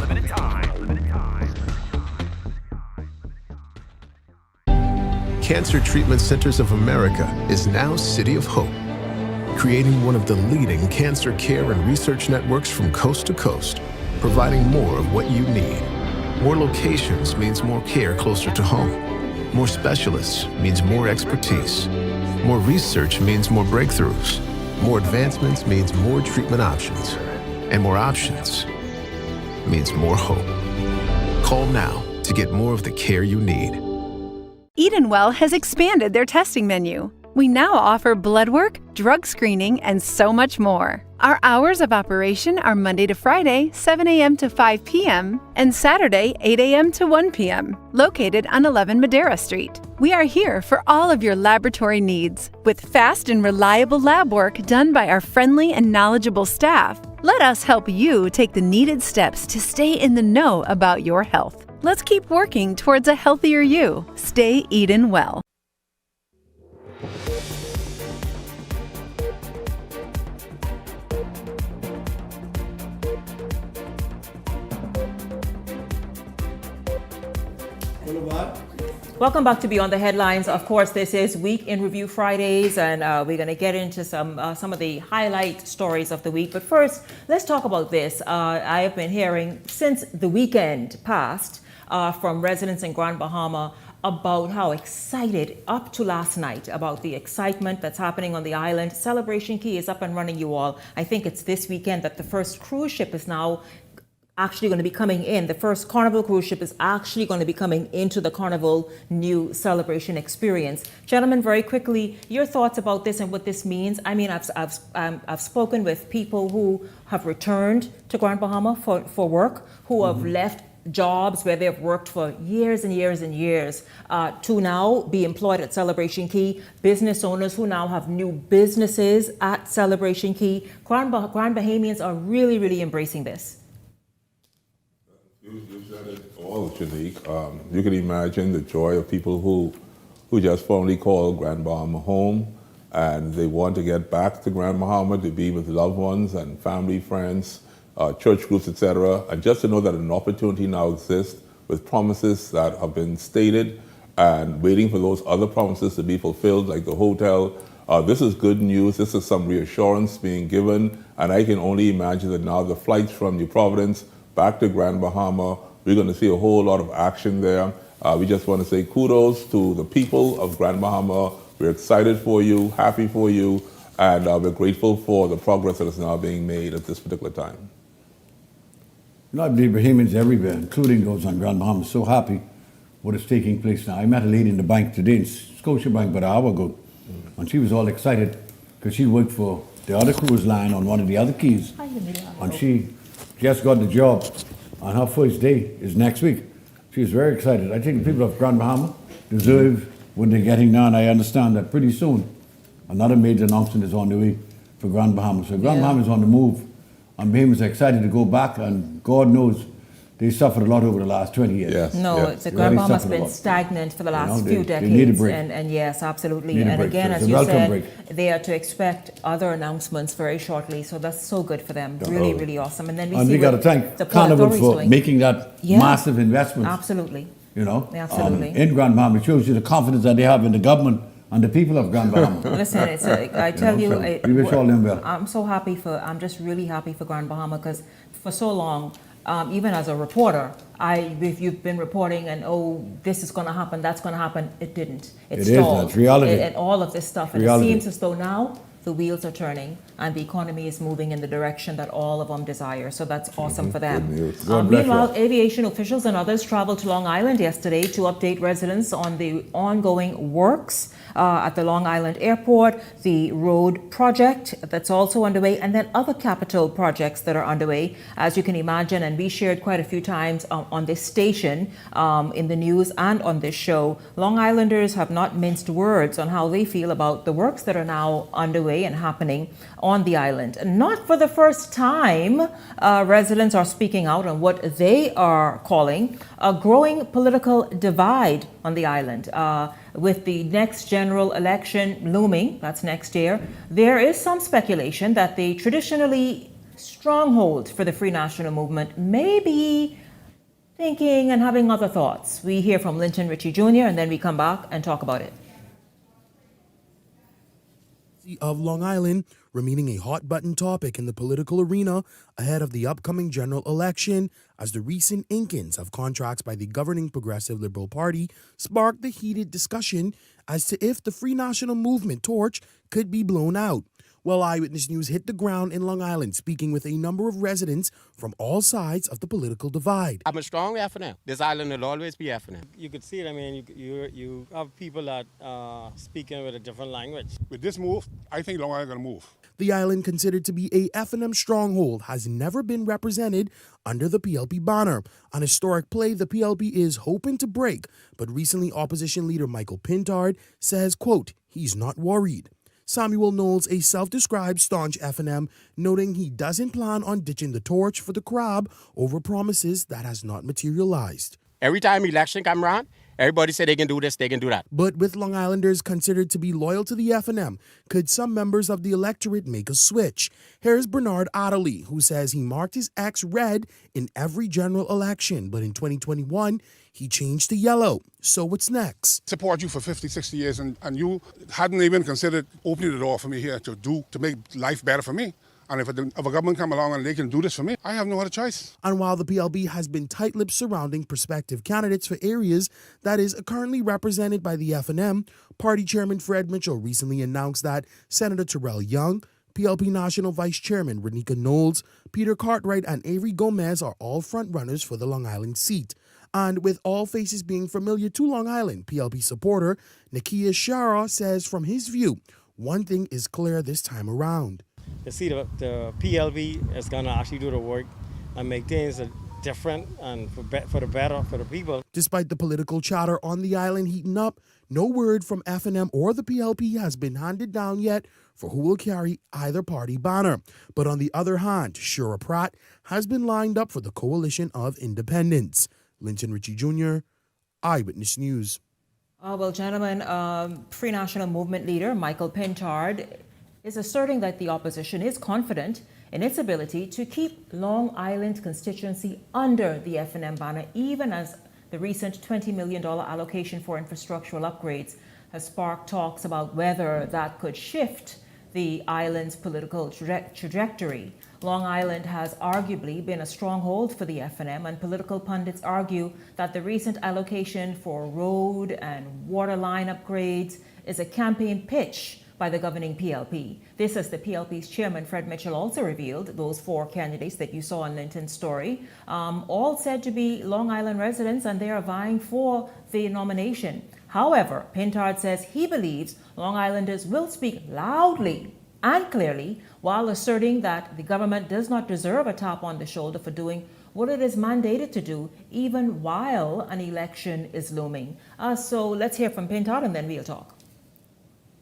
Speaker 15: Cancer Treatment Centers of America is now City of Hope, creating one of the leading cancer care and research networks from coast to coast, providing more of what you need. More locations means more care closer to home. More specialists means more expertise. More research means more breakthroughs. More advancements means more treatment options. And more options means more hope. Call now to get more of the care you need.
Speaker 10: Edenwell has expanded their testing menu. We now offer blood work, drug screening, and so much more. Our hours of operation are Monday to Friday, 7 a.m. to 5 p.m., and Saturday, 8 a.m. to 1 p.m., located on 11 Madera Street. We are here for all of your laboratory needs, with fast and reliable lab work done by our friendly and knowledgeable staff. Let us help you take the needed steps to stay in the know about your health. Let's keep working towards a healthier you. Stay Eden well.
Speaker 3: Welcome back to Beyond the Headlines. Of course, this is Week in Review Fridays, and we're going to get into some of the highlight stories of the week. But first, let's talk about this. I have been hearing since the weekend passed from residents in Grand Bahama about how excited, up to last night, about the excitement that's happening on the island. Celebration Key is up and running, you all. I think it's this weekend that the first cruise ship is now actually going to be coming in. The first Carnival cruise ship is actually going to be coming into the Carnival new celebration experience. Gentlemen, very quickly, your thoughts about this and what this means. I mean, I've spoken with people who have returned to Grand Bahama for work, who have left jobs where they've worked for years and years and years to now be employed at Celebration Key. Business owners who now have new businesses at Celebration Key. Grand Bahamians are really, really embracing this.
Speaker 22: You said it all, Shanique. You can imagine the joy of people who just formally call Grand Bahama home, and they want to get back to Grand Bahama to be with loved ones and family, friends, church groups, etc. And just to know that an opportunity now exists with promises that have been stated and waiting for those other promises to be fulfilled, like the hotel. This is good news. This is some reassurance being given, and I can only imagine that now the flights from New Providence back to Grand Bahama, we're going to see a whole lot of action there. We just want to say kudos to the people of Grand Bahama. We're excited for you, happy for you, and we're grateful for the progress that is now being made at this particular time.
Speaker 2: You know, I believe Bahamians everywhere, including those on Grand Bahama, are so happy what is taking place now. I met a lady in the bank today, in Scotiabank, about an hour ago, and she was all excited because she worked for the other cruise line on one of the other keys, and she just got the job And her first day is next week. She's very excited. I think the people of Grand Bahama deserve what they're getting now, and I understand that pretty soon another major announcement is on the way for Grand Bahama. So Grand Bahama is on the move, and Bahamas are excited to go back, and God knows they suffered a lot over the last 20 years.
Speaker 22: Yes.
Speaker 3: No, the Grand Bahama has been stagnant for the last few decades.
Speaker 2: They need a break.
Speaker 3: And yes, absolutely.
Speaker 2: Need a
Speaker 3: And
Speaker 2: break.
Speaker 3: again,
Speaker 2: So
Speaker 3: as
Speaker 2: it's a
Speaker 3: you
Speaker 2: welcome
Speaker 3: said,
Speaker 2: break.
Speaker 3: they are to expect other announcements very shortly. So that's so good for them. Really, really awesome. And then we
Speaker 2: And
Speaker 3: see
Speaker 2: we got to
Speaker 3: what
Speaker 2: thank
Speaker 3: the Port
Speaker 2: Carnival
Speaker 3: Authority
Speaker 2: for
Speaker 3: is doing.
Speaker 2: making that massive investment.
Speaker 3: Absolutely.
Speaker 2: You know,
Speaker 3: Absolutely.
Speaker 2: in Grand Bahama. It shows you the confidence that they have in the government and the people of Grand Bahama.
Speaker 3: Listen, I tell you,
Speaker 2: we wish all them well.
Speaker 3: I'm just really happy for Grand Bahama because for so long, even as a reporter, if you've been reporting and this is going to happen, that's going to happen, it didn't. It stalled.
Speaker 2: That's reality.
Speaker 3: And all of this stuff. And
Speaker 2: reality.
Speaker 3: It seems as though now the wheels are turning and the economy is moving in the direction that all of them desire. So that's awesome for them. Meanwhile, aviation officials and others traveled to Long Island yesterday to update residents on the ongoing works at the Long Island Airport, the road project that's also underway, and then other capital projects that are underway, as you can imagine. And we shared quite a few times on this station, in the news and on this show. Long Islanders have not minced words on how they feel about the works that are now underway and happening on the island. And not for the first time, residents are speaking out on what they are calling a growing political divide on the island. With the next general election looming, that's next year, there is some speculation that the traditionally stronghold for the Free National Movement may be thinking and having other thoughts. We hear from Linton Ritchie Jr. and then we come back and talk about it.
Speaker 4: Of Long Island remaining a hot button topic in the political arena ahead of the upcoming general election, as the recent inkings of contracts by the governing Progressive Liberal Party sparked the heated discussion as to if the Free National Movement torch could be blown out. Well, Eyewitness News hit the ground in Long Island, speaking with a number of residents from all sides of the political divide.
Speaker 11: I'm a strong FNM. This island will always be FNM. You could see it. I mean, you have people that are speaking with a different language.
Speaker 12: With this move, I think Long Island going to move.
Speaker 4: The island, considered to be a FNM stronghold, has never been represented under the PLP banner. An historic play the PLP is hoping to break, but recently opposition leader Michael Pintard says, quote, he's not worried. Samuel Knowles, a self-described staunch FNM, noting he doesn't plan on ditching the torch for the crab over promises that has not materialized.
Speaker 11: Every time election come around, everybody say they can do this, they can do that.
Speaker 4: But with Long Islanders considered to be loyal to the FNM, could some members of the electorate make a switch? Here's Bernard Adderley, who says he marked his X red in every general election, but in 2021, he changed to yellow. So what's next?
Speaker 12: Support you for 50, 60 years, and you hadn't even considered opening the door for me here to make life better for me. And if a government come along and they can do this for me, I have no other choice.
Speaker 4: And while the PLB has been tight-lipped surrounding prospective candidates for areas that is currently represented by the FNM, Party Chairman Fred Mitchell recently announced that Senator Terrell Young, PLP National Vice Chairman Renika Knowles, Peter Cartwright, and Avery Gomez are all front-runners for the Long Island seat. And with all faces being familiar to Long Island, PLP supporter Nakia Shara says from his view, one thing is clear this time around.
Speaker 11: You see, the PLB is going to actually do the work and make things different and for the better for the people.
Speaker 4: Despite the political chatter on the island heating up, no word from FNM or the PLP has been handed down yet for who will carry either party banner. But on the other hand, Shura Pratt has been lined up for the Coalition of Independents. Linton Ritchie Jr., Eyewitness News.
Speaker 3: Well, gentlemen, Free National Movement leader Michael Pintard is asserting that the opposition is confident in its ability to keep Long Island constituency under the FNM banner, even as the recent $20 million allocation for infrastructural upgrades has sparked talks about whether that could shift the island's political trajectory. Long Island has arguably been a stronghold for the FNM, and political pundits argue that the recent allocation for road and water line upgrades is a campaign pitch by the governing PLP. This, as the PLP's chairman, Fred Mitchell, also revealed, those 4 candidates that you saw in Linton's story, all said to be Long Island residents, and they are vying for the nomination. However, Pintard says he believes Long Islanders will speak loudly and clearly while asserting that the government does not deserve a tap on the shoulder for doing what it is mandated to do, even while an election is looming. So let's hear from Pintard and then we'll talk.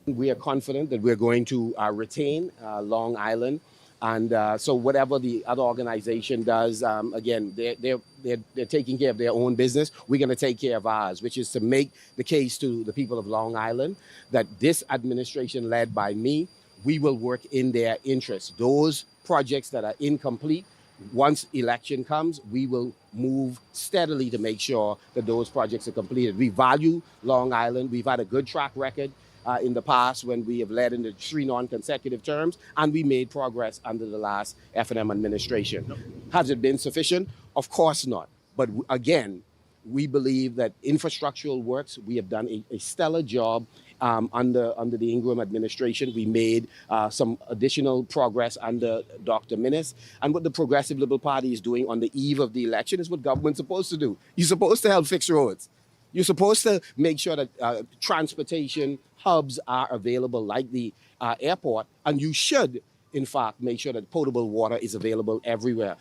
Speaker 13: We are confident that we're going to retain Long Island. And so whatever the other organization does, again, they're taking care of their own business. We're going to take care of ours, which is to make the case to the people of Long Island that this administration led by me, we will work in their interest. Those projects that are incomplete, once election comes, we will move steadily to make sure that those projects are completed. We value Long Island. We've had a good track record in the past when we have led in the 3 non-consecutive terms, and we made progress under the last F&M administration. Has it been sufficient? Of course not. But again, we believe that infrastructural works, we have done a stellar job under the Ingram administration. We made some additional progress under Dr. Minnis. And what the Progressive Liberal Party is doing on the eve of the election is what government's supposed to do. You're supposed to help fix roads. You're supposed to make sure that transportation hubs are available like the airport, and you should, in fact, make sure that potable water is available everywhere.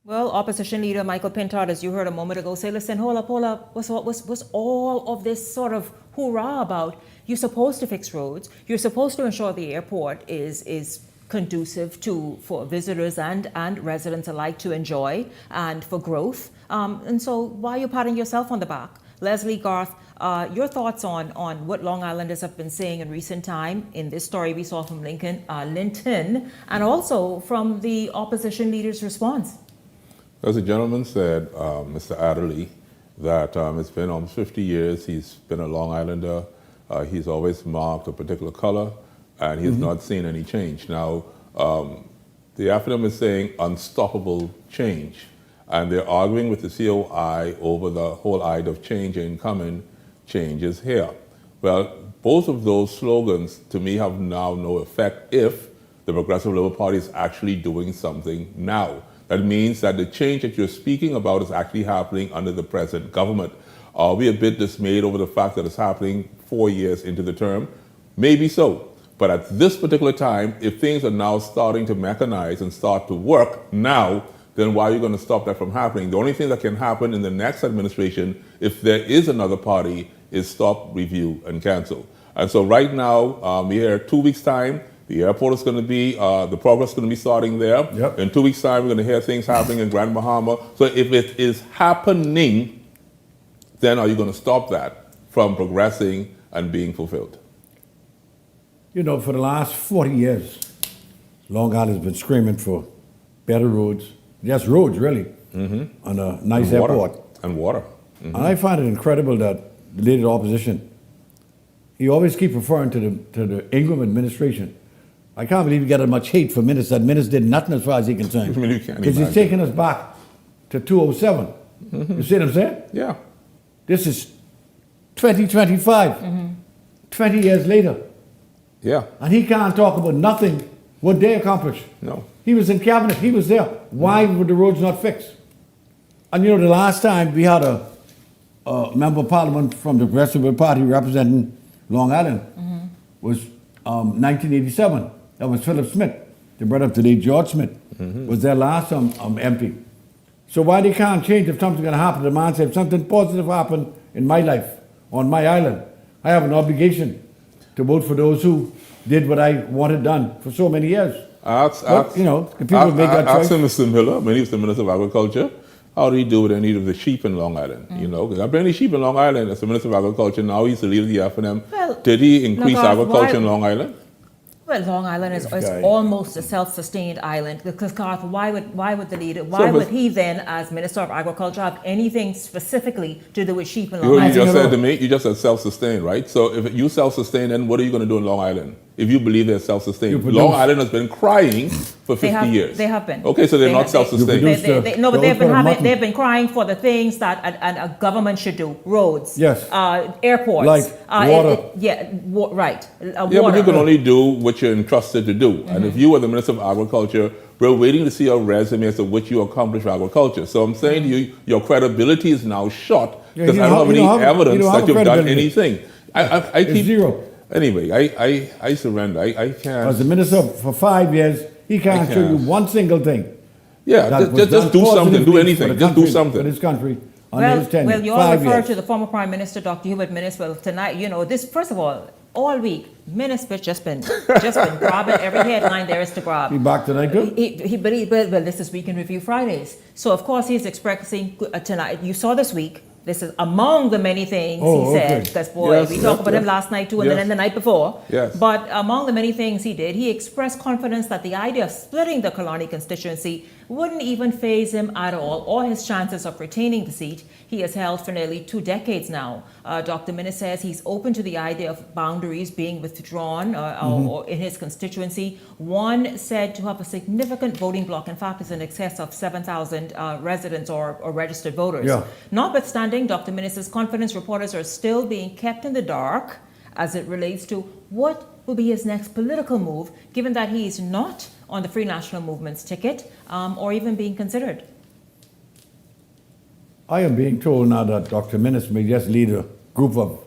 Speaker 3: Well, Opposition Leader Michael Pintard, as you heard a moment ago, say, listen, hold up, what's all of this sort of hoorah about? You're supposed to fix roads. You're supposed to ensure the airport is conducive for visitors and residents alike to enjoy and for growth. And so why are you patting yourself on the back? Leslie, Garth, your thoughts on what Long Islanders have been saying in recent time in this story we saw from Linton, and also from the opposition leader's response?
Speaker 22: As the gentleman said, Mr. Adderley, that it's been almost 50 years. He's been a Long Islander. He's always marked a particular color, and he's not seen any change. Now, the F&M is saying unstoppable change, and they're arguing with the COI over the whole idea of change incoming, change is here. Well, both of those slogans, to me, have now no effect if the Progressive Liberal Party is actually doing something now. That means that the change that you're speaking about is actually happening under the present government. Are we a bit dismayed over the fact that it's happening 4 years into the term? Maybe so. But at this particular time, if things are now starting to mechanize and start to work now, then why are you going to stop that from happening? The only thing that can happen in the next administration, if there is another party, is stop, review, and cancel. And so right now, we're here 2 weeks' time. The airport is going to be, the progress is going to be starting there. Yep. In 2 weeks' time, we're going to hear things happening in Grand Bahama. So if it is happening, then are you going to stop that from progressing and being fulfilled?
Speaker 2: You know, for the last 40 years, Long Island has been screaming for better roads, just roads really, and a nice airport.
Speaker 22: And water.
Speaker 2: And I find it incredible that the leader of the opposition, he always keeps referring to the Ingram administration. I can't believe he got as much hate for Minnis. That Minnis did nothing as far as he's concerned. Because he's taking us back to 2007. You see what I'm saying?
Speaker 22: Yeah.
Speaker 2: This is 2025, 20 years later.
Speaker 22: Yeah.
Speaker 2: And he can't talk about nothing, what they accomplished.
Speaker 22: No.
Speaker 2: He was in cabinet, he was there. Why were the roads not fixed? And you know, the last time we had a member of parliament from the Progressive Party representing Long Island was 1987. That was Philip Smith, the brother of today, George Smith, was their last MP. So why they can't change if something's going to happen? The man said, if something positive happened in my life, on my island, I have an obligation to vote for those who did what I wanted done for so many years. You know, the people make that choice.
Speaker 22: Asking Mr. Miller, when he was the Minister of Agriculture, how do he do with any of the sheep in Long Island? You know, because I've been any sheep in Long Island as the Minister of Agriculture. Now he's the leader of the F&M. Well, did he increase agriculture in Long Island?
Speaker 3: Well, Long Island is almost a self-sustained island. Because Garth, why would the leader, would he then, as Minister of Agriculture, have anything specifically to do with sheep in Long Island?
Speaker 22: You just said to me, you just said self-sustained, right? So if you self-sustained, then what are you going to do in Long Island? If you believe they're self-sustained. Long Island has been crying for 50 years.
Speaker 3: They have been.
Speaker 22: Okay, so they're not self-sustained.
Speaker 3: No, but they've been crying for the things that a government should do. Roads.
Speaker 2: Yes.
Speaker 3: Airports.
Speaker 2: Like water.
Speaker 3: Right.
Speaker 22: Yeah, but you can only do what you're entrusted to do. And if you were the Minister of Agriculture, we're waiting to see your resume as to what you accomplished for agriculture. So I'm saying to you, your credibility is now shot because I don't have any evidence that you've done anything. I keep
Speaker 2: zero.
Speaker 22: Anyway, I surrender. I can't.
Speaker 2: As the minister for 5 years, he can't show you one single thing
Speaker 22: Yeah,
Speaker 2: that was
Speaker 22: just
Speaker 2: done
Speaker 22: do something, do
Speaker 2: positively
Speaker 22: anything,
Speaker 2: for the
Speaker 22: just do
Speaker 2: country,
Speaker 22: something.
Speaker 2: For this country under his tenure.
Speaker 3: Well, you all
Speaker 2: 5
Speaker 3: refer
Speaker 2: years.
Speaker 3: to the former Prime Minister, Dr. Hubert Minnis. Well, tonight, you know, this, first of all week, Minnis just been grabbing every headline there is to grab.
Speaker 2: He back tonight too?
Speaker 3: Well, this is Week in Review Fridays. So, of course, he's expressing tonight. You saw this week. This is among the many things he said. Because, boy,
Speaker 22: Yes,
Speaker 3: we talked about him last night too, and
Speaker 22: Yes.
Speaker 3: then the night before.
Speaker 22: Yes.
Speaker 3: But among the many things he did, he expressed confidence that the idea of splitting the Killarney constituency wouldn't even faze him at all, or his chances of retaining the seat he has held for nearly 2 decades now. Dr. Minnis says he's open to the idea of boundaries being withdrawn or in his constituency. One said to have a significant voting bloc, in fact, is in excess of 7,000 residents or registered voters.
Speaker 2: Yeah.
Speaker 3: Notwithstanding Dr. Minnis's confidence, reporters are still being kept in the dark as it relates to what will be his next political move, given that he is not on the Free National Movement's ticket or even being considered.
Speaker 2: I am being told now that Dr. Minnis may just lead a group of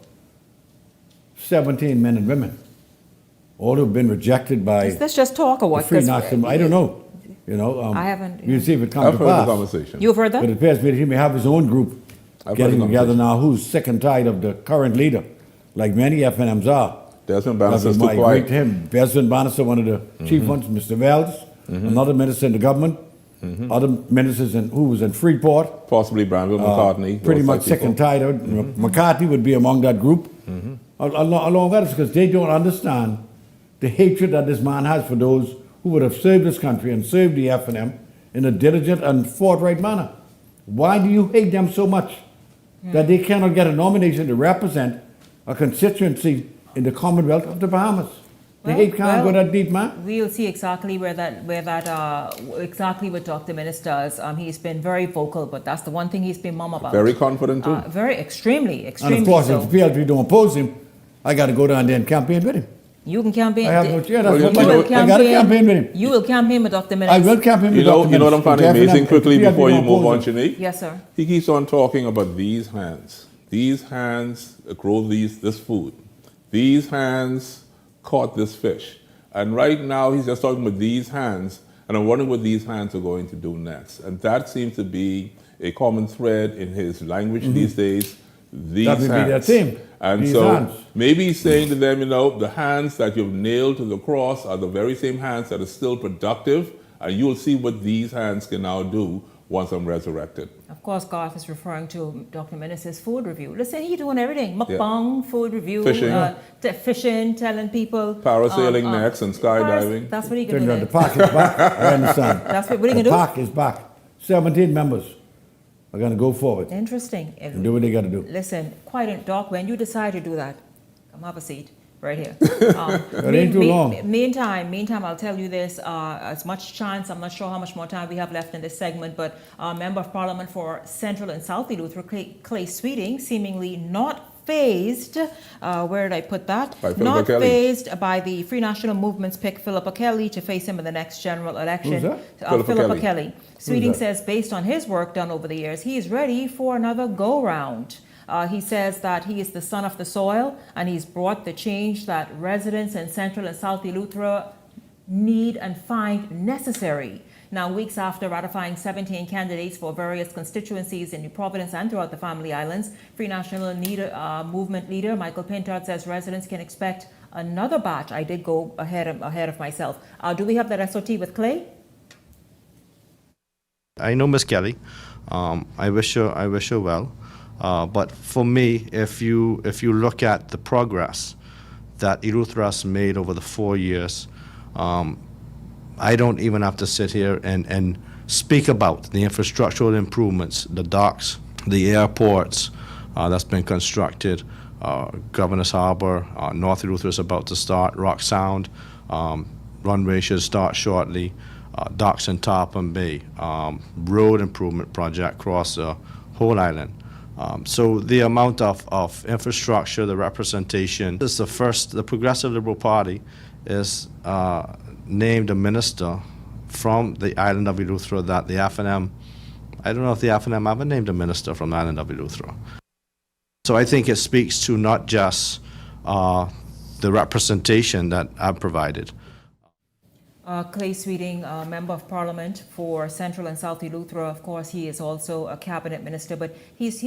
Speaker 2: 17 men and women, all who've been rejected by
Speaker 3: Let's just talk or
Speaker 2: the
Speaker 3: what?
Speaker 2: Free
Speaker 3: 'Cause
Speaker 2: National. I don't know. You know,
Speaker 3: I haven't.
Speaker 2: we'll see if it comes
Speaker 22: I've
Speaker 2: to
Speaker 22: heard the
Speaker 2: pass.
Speaker 22: conversation.
Speaker 3: You've heard that?
Speaker 2: But it appears to me that he may have his own group
Speaker 22: I've
Speaker 2: getting
Speaker 22: heard the
Speaker 2: together
Speaker 22: conversation.
Speaker 2: now who's sick and tired of the current leader, like many FNMs are.
Speaker 22: Desmond
Speaker 2: That
Speaker 22: Bannister's
Speaker 2: we
Speaker 22: too
Speaker 2: might
Speaker 22: quiet.
Speaker 2: rate him. Desmond Bannister, one of the chief ones, Mr. Wells, another minister in the government, other ministers who was in Freeport.
Speaker 22: Possibly Brandon McCartney.
Speaker 2: Pretty
Speaker 22: those
Speaker 2: much
Speaker 22: type
Speaker 2: sick and
Speaker 22: people.
Speaker 2: tired of it. McCarthy would be among that group. Along with us, because they don't understand the hatred that this man has for those who would have served this country and served the FNM in a diligent and forthright manner. Why do you hate them so much that they cannot get a nomination to represent a constituency in the Commonwealth of the Bahamas? The hate can't go that deep, man.
Speaker 3: We'll see exactly exactly what Dr. Minnis does. He's been very vocal, but that's the one thing he's been mum about.
Speaker 22: Very confident too.
Speaker 3: Extremely
Speaker 2: And of course,
Speaker 3: so.
Speaker 2: if the PLP don't oppose him, I got to go down there and campaign with him.
Speaker 3: You can campaign.
Speaker 2: I have no chair. That's
Speaker 22: Well,
Speaker 2: what
Speaker 22: you
Speaker 2: I
Speaker 22: know,
Speaker 2: do. I got to campaign with him.
Speaker 3: You will campaign with Dr. Minnis.
Speaker 2: I will campaign with
Speaker 22: You know,
Speaker 2: Dr.
Speaker 22: you know what
Speaker 2: Minnis.
Speaker 22: I'm finding
Speaker 2: If the
Speaker 22: amazing quickly
Speaker 2: PLP
Speaker 22: before you
Speaker 2: don't
Speaker 22: move on,
Speaker 2: oppose him.
Speaker 22: Shanique?
Speaker 3: Yes, sir.
Speaker 22: He keeps on talking about these hands. These hands grow this food. These hands caught this fish. And right now he's just talking about these hands, and I'm wondering what these hands are going to do next. And that seems to be a common thread in his language these days. These
Speaker 2: That would be
Speaker 22: hands.
Speaker 2: their theme.
Speaker 22: And
Speaker 2: These
Speaker 22: so
Speaker 2: hands.
Speaker 22: maybe he's saying to them, you know, the hands that you've nailed to the cross are the very same hands that are still productive, and you'll see what these hands can now do once I'm resurrected.
Speaker 3: Of course, Garth is referring to Dr. Minnis' food review. Listen, he's doing everything. Mukbang, food review,
Speaker 22: Fishing.
Speaker 3: fishing, telling people.
Speaker 22: Parasailing next and skydiving.
Speaker 3: That's what he can
Speaker 2: Turns
Speaker 3: do
Speaker 2: out the
Speaker 3: next.
Speaker 2: park is back. I understand.
Speaker 3: That's what he can
Speaker 2: The
Speaker 3: do.
Speaker 2: park is back. 17 members are going to go forward
Speaker 3: Interesting.
Speaker 2: and do what they got to do.
Speaker 3: Listen, Doc, when you decide to do that, come have a seat right here.
Speaker 2: It ain't too long.
Speaker 3: Meantime, I'll tell you this, as much chance, I'm not sure how much more time we have left in this segment, but Member of Parliament for Central and South Eleuthera, Clay Sweeting, seemingly not fazed, where did I put that?
Speaker 22: By Philippa
Speaker 3: Not
Speaker 22: Kelly.
Speaker 3: fazed by the Free National Movement's pick, Philippa Kelly, to face him in the next general election.
Speaker 2: Who's that?
Speaker 22: Philippa
Speaker 3: Philippa
Speaker 22: Kelly.
Speaker 3: Kelly. Sweeting
Speaker 2: that?
Speaker 3: says, based on his work done over the years, he is ready for another go-round. He says that he is the son of the soil, and he's brought the change that residents in Central and South Eleuthera need and find necessary. Now, weeks after ratifying 17 candidates for various constituencies in New Providence and throughout the Family Islands, Free National Movement leader Michael Pintard says residents can expect another batch. I did go ahead of myself. Do we have that SOT with Clay?
Speaker 1: I know Miss Kelly. I wish her well. But for me, if you look at the progress that Eleuthera's made over the 4 years, I don't even have to sit here and speak about the infrastructural improvements, the docks, the airports that's been constructed, Governor's Harbor, North Eleuthera is about to start, Rock Sound, runway should start shortly, docks in Tarpon Bay, road improvement project across the whole island. So the amount of infrastructure, the representation, this is the Progressive Liberal Party is named a minister from the island of Eleuthera that the FNM, I don't know if the FNM ever named a minister from the island of Eleuthera. So I think it speaks to not just the representation that I've provided.
Speaker 3: Clay Sweeting, Member of Parliament for Central and South Eleuthera. Of course, he is also a cabinet minister, but he's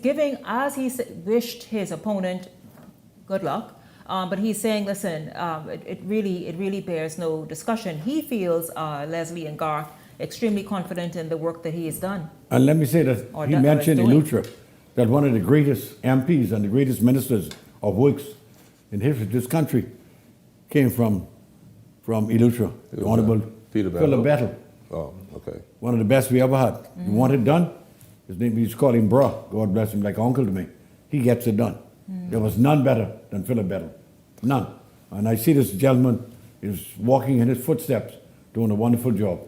Speaker 3: giving, as he wished his opponent good luck, but he's saying, listen, it really bears no discussion. He feels, Leslie and Garth, extremely confident in the work that he has done.
Speaker 2: And let me say that he mentioned Eleuthera, that one of the greatest MPs and the greatest ministers of works in history of this country came from Eleuthera, the Honorable Philip Bettel.
Speaker 22: Oh, okay.
Speaker 2: One of the best we ever had.
Speaker 3: Mm-hmm.
Speaker 2: He wanted it done. His name, we used to call him Bra. God bless him, like uncle to me. He gets it done. There was none better than Philip Bettel. None. And I see this gentleman is walking in his footsteps, doing a wonderful job.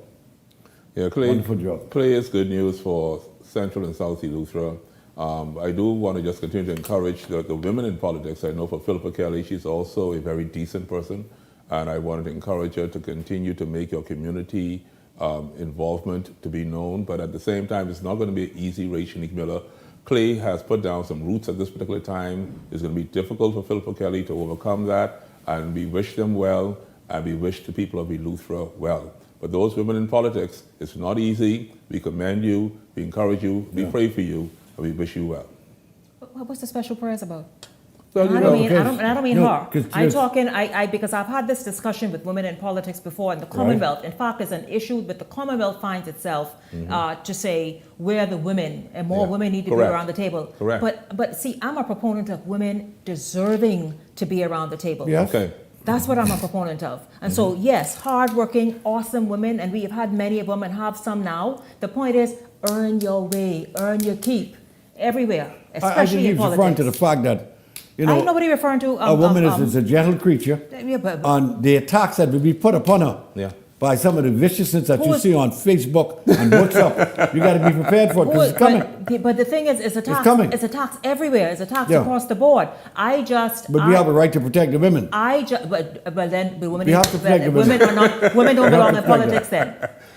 Speaker 22: Yeah, Clay,
Speaker 2: wonderful job.
Speaker 22: Clay is good news for Central and South Eleuthera. I do want to just continue to encourage the women in politics. I know for Philippa Kelly, she's also a very decent person. And I wanted to encourage her to continue to make your community involvement to be known. But at the same time, it's not going to be an easy race, Shanique Miller. Clay has put down some roots at this particular time. It's going to be difficult for Philippa Kelly to overcome that. And we wish them well, and we wish the people of Eleuthera well. But those women in politics, it's not easy. We commend you, we encourage you, we pray for you, and we wish you well.
Speaker 3: What's the special prayers about?
Speaker 2: Well,
Speaker 3: I don't mean her. I'm
Speaker 2: yes.
Speaker 3: talking, because I've had this discussion with women in politics before in the Commonwealth. In fact, there's an issue, but the Commonwealth finds itself to say where the women, and more women need to be around the table.
Speaker 22: Correct.
Speaker 3: But see, I'm a proponent of women deserving to be around the table.
Speaker 2: Yes.
Speaker 22: Okay.
Speaker 3: That's what I'm a proponent of. And so, yes, hardworking, awesome women, and we have had many of them and have some now. The point is, earn your way, earn your keep, everywhere, especially in
Speaker 2: he's
Speaker 3: politics.
Speaker 2: referring to the fact that, you know,
Speaker 3: I nobody referring to
Speaker 2: a woman is a gentle creature, and the attacks that will be put upon her by some of the viciousness that you see on Facebook and WhatsApp, you got to be prepared for it because it's coming.
Speaker 3: But the thing is, it's attacks.
Speaker 2: coming.
Speaker 3: It's attacks everywhere. It's attacks across the board.
Speaker 2: But we have a right to protect the women.
Speaker 3: But then the women.
Speaker 2: We have to protect the
Speaker 3: women
Speaker 2: women.
Speaker 3: are not. Women don't
Speaker 2: We have
Speaker 3: belong
Speaker 2: to
Speaker 3: in
Speaker 2: protect
Speaker 3: politics then.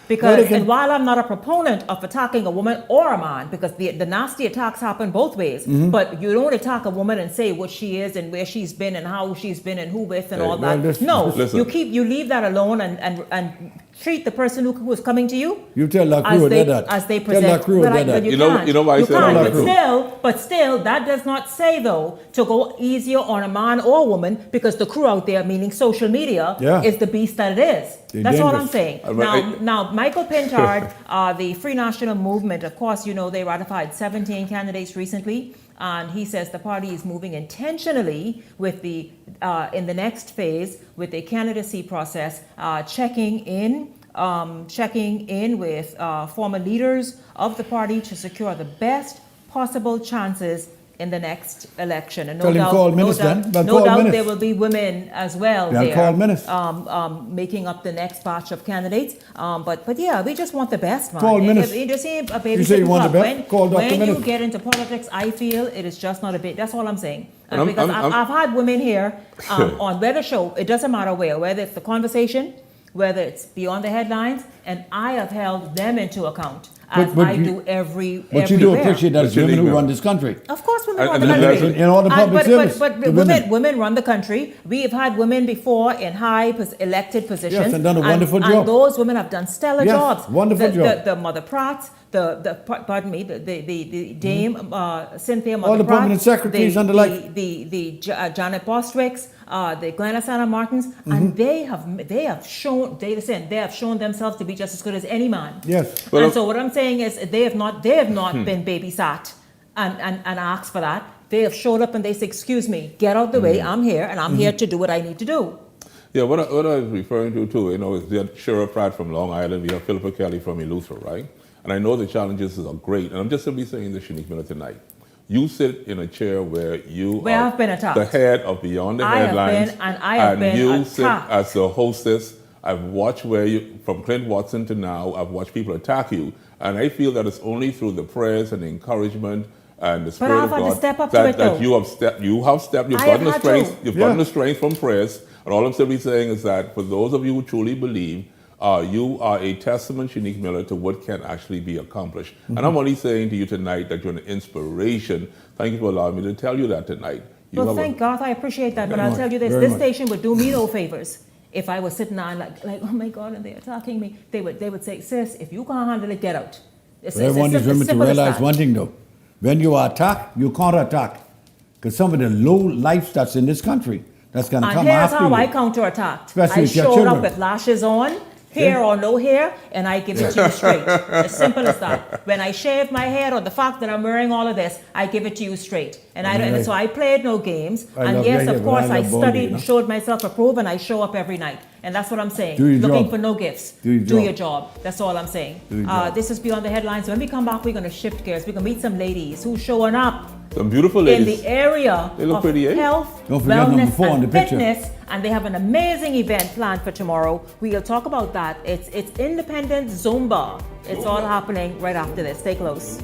Speaker 3: Because and while I'm not a proponent of attacking a woman or a man, because the nasty attacks happen both ways, but you don't attack a woman and say what she is and where she's been and how she's been and who with and all that.
Speaker 22: Listen.
Speaker 3: You leave that alone and treat the person who is coming to you.
Speaker 2: You tell La Cruz that.
Speaker 3: As they present.
Speaker 2: Tell La Cruz that.
Speaker 22: You know why I said
Speaker 3: that. But still, that does not say though to go easier on a man or woman because the crew out there, meaning social media, is the beast that it is. That's all I'm saying. Now, Michael Pintard, the Free National Movement, of course, you know, they ratified 17 candidates recently. And he says the party is moving intentionally with the in the next phase with the candidacy process, checking in with former leaders of the party to secure the best possible chances in the next election. And no doubt there will be women as well making up the next batch of candidates. But yeah, we just want the best, man.
Speaker 2: You say you want the best?
Speaker 3: When you get into politics, I feel it is just not a bit. That's all I'm saying. Because I've had women here on whether show, it doesn't matter whether it's the conversation, whether it's beyond the headlines, and I have held them into account. But you
Speaker 2: do appreciate that it's women who run this country.
Speaker 3: Of course, women run the country.
Speaker 2: In all the public service.
Speaker 3: But women run the country. We have had women before in high elected positions.
Speaker 2: Yes, and done a wonderful job.
Speaker 3: And those women have done stellar jobs.
Speaker 2: Wonderful job.
Speaker 3: The Mother Pratt, the Dame Cynthia Mother
Speaker 2: all the
Speaker 3: Pratt,
Speaker 2: permanent secretaries and the like.
Speaker 3: The Janet Bostricks, the Glenna Santa Martins, and they have shown themselves to be just as good as any man.
Speaker 2: Yes.
Speaker 3: And so what I'm saying is they have not been babysat and asked for that. They have showed up and they say, excuse me, get out the way, I'm here and I'm here to do what I need to do.
Speaker 22: Yeah, what I was referring to too, you know, is we have Shira Pratt from Long Island, we have Philippa Kelly from Eleuthera, right? And I know the challenges are great, and I'm just simply saying this, Shanique Miller, tonight. You sit in a chair where you are
Speaker 3: I've been attacked.
Speaker 22: the head of Beyond the Headlines,
Speaker 3: I have been
Speaker 22: you
Speaker 3: attacked.
Speaker 22: sit as the hostess. I've watched from Clint Watson to now, I've watched people attack you, and I feel that it's only through the prayers and the encouragement and the Spirit of God that you have stepped. You've gotten the strength. You've gotten the strength from prayers. And all I'm simply saying is that for those of you who truly believe, you are a testament, Shanique Miller, to what can actually be accomplished. And I'm only saying to you tonight that you're an inspiration. Thank you for allowing me to tell you that tonight.
Speaker 3: Thank God, I appreciate that. But I'll tell you this: this station would do me no favors If I was sitting on like oh my God, and they're attacking me, they would say, sis, if you can't handle it, get out.
Speaker 2: But I want these women to realize one thing though. When you are attacked, you counter-attack. Because some of the low life that's in this country, that's going to come
Speaker 3: here's
Speaker 2: after
Speaker 3: how
Speaker 2: you.
Speaker 3: I counterattacked.
Speaker 2: Especially
Speaker 3: I
Speaker 2: with your
Speaker 3: showed
Speaker 2: children.
Speaker 3: up with lashes on, hair or no hair, and I give it to you straight. As simple as that. When I shave my head or the fact that I'm wearing all of this, I give it to you straight. And so I played no games. And yes, of course, I studied and showed myself approved, and I show up every night. And that's what I'm saying.
Speaker 2: Do your
Speaker 3: Looking
Speaker 2: job.
Speaker 3: for no gifts.
Speaker 2: Do your job.
Speaker 3: job. That's all I'm saying.
Speaker 2: Do your job.
Speaker 3: This is Beyond the Headlines. When we come back, we're going to shift gears. We're going to meet some ladies who's showing up
Speaker 22: Some beautiful
Speaker 3: in
Speaker 22: ladies.
Speaker 3: the area
Speaker 22: They look
Speaker 3: of
Speaker 22: pretty, eh?
Speaker 3: health,
Speaker 2: Don't forget number
Speaker 3: wellness,
Speaker 2: 4 on the
Speaker 3: and
Speaker 2: picture.
Speaker 3: fitness, and they have an amazing event planned for tomorrow. We'll talk about that. It's Independent Zumba. It's all happening right after this. Stay close.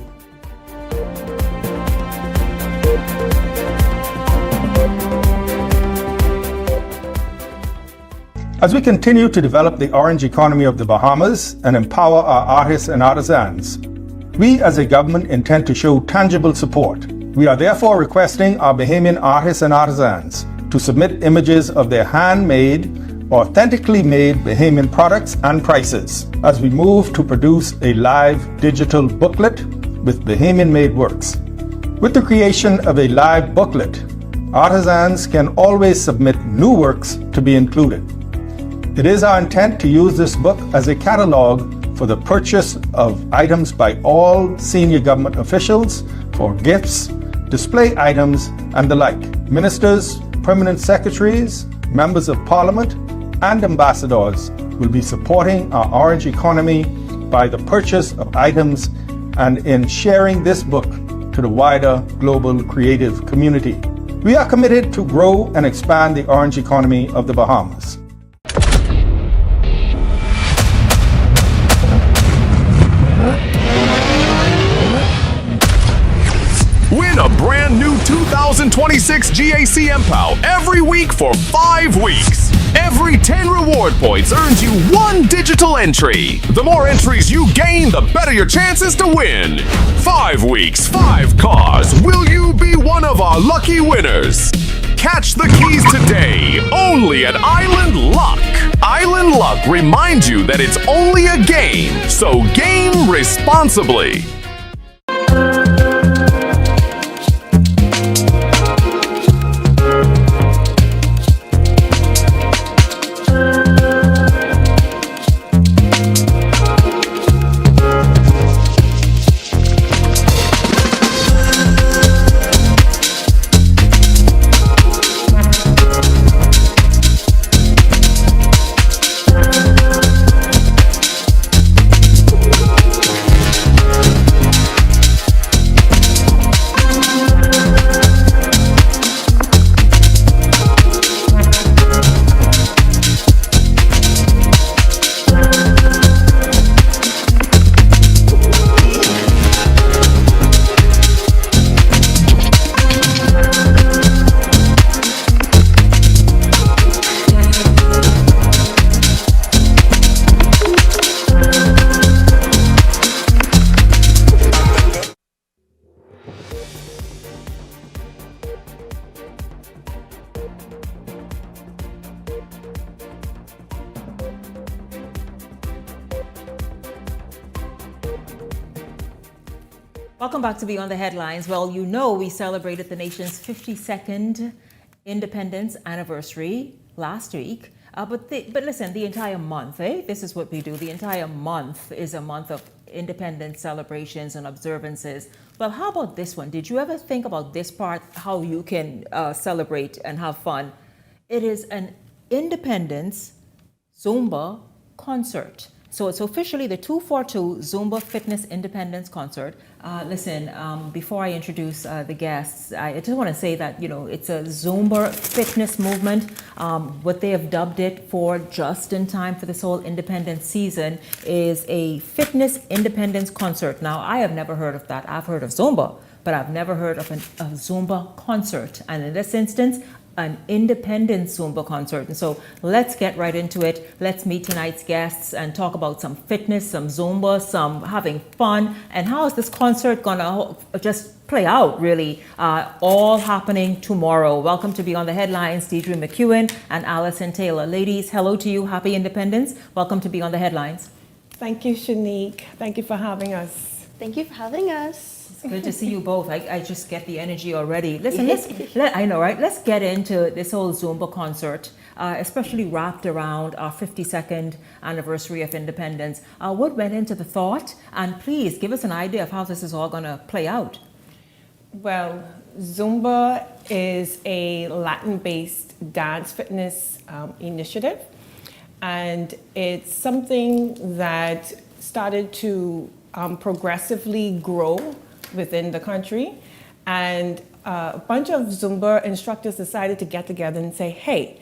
Speaker 14: As we continue to develop the orange economy of the Bahamas and empower our artists and artisans, we as a government intend to show tangible support. We are therefore requesting our Bahamian artists and artisans to submit images of their handmade, authentically made Bahamian products and prices as we move to produce a live digital booklet with Bahamian-made works. With the creation of a live booklet, artisans can always submit new works to be included. It is our intent to use this book as a catalog for the purchase of items by all senior government officials for gifts, display items, and the like. Ministers, permanent secretaries, members of parliament, and ambassadors will be supporting our orange economy by the purchase of items and in sharing this book to the wider global creative community. We are committed to grow and expand the orange economy of the Bahamas.
Speaker 17: Win a brand new 2026 GAC MPOW every week for 5 weeks. Every 10 reward points earns you 1 digital entry. The more entries you gain, the better your chances to win. 5 weeks, 5 cars. Will you be one of our lucky winners? Catch the keys today, only at Island Luck. Island Luck reminds you that it's only a game, so game responsibly.
Speaker 3: Welcome back to Beyond the Headlines. Well, you know we celebrated the nation's 52nd independence anniversary last week. But listen, the entire month, this is what we do. The entire month is a month of independence celebrations and observances. Well, how about this one? Did you ever think about this part, how you can celebrate and have fun? It is an Independence Zumba concert. So it's officially the 242 Zumba Fitness Independence Concert. Listen, before I introduce the guests, I just want to say that, it's a Zumba fitness movement. What they have dubbed it for just in time for this whole independence season is a fitness independence concert. Now, I have never heard of that. I've heard of Zumba, but I've never heard of a Zumba concert. And in this instance, an independent Zumba concert. And so let's get right into it. Let's meet tonight's guests and talk about some fitness, some Zumba, some having fun, and how is this concert gonna just play out, really, all happening tomorrow. Welcome to Beyond the Headlines, Deidre McEwen and Allison Taylor. Ladies, hello to you. Happy Independence. Welcome to Beyond the Headlines.
Speaker 16: Thank you, Shanique. Thank you for having us.
Speaker 21: Thank you for having us.
Speaker 3: It's good to see you both. I just get the energy already. Listen, I know, right? Let's get into this whole Zumba concert, especially wrapped around our 52nd anniversary of independence. What went into the thought? And please give us an idea of how this is all going to play out.
Speaker 16: Well, Zumba is a Latin-based dance fitness initiative, and it's something that started to progressively grow within the country, and a bunch of Zumba instructors decided to get together and say, hey,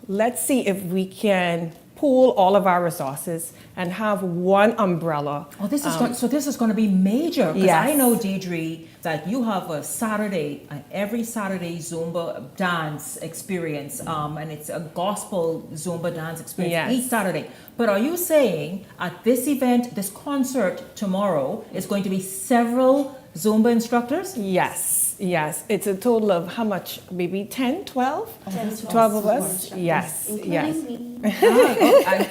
Speaker 16: let's see if we can pool all of our resources and have one umbrella.
Speaker 3: Oh, this is going to be major, because
Speaker 16: yes.
Speaker 3: I know, Deidre, that you have a Saturday, every Saturday Zumba dance experience, and it's a gospel Zumba dance experience
Speaker 16: Yes.
Speaker 3: each Saturday. But are you saying at this event, this concert tomorrow, is going to be several Zumba instructors?
Speaker 16: Yes, yes. It's a total of how much? Maybe 10, 12? 12 of us? Yes, yes.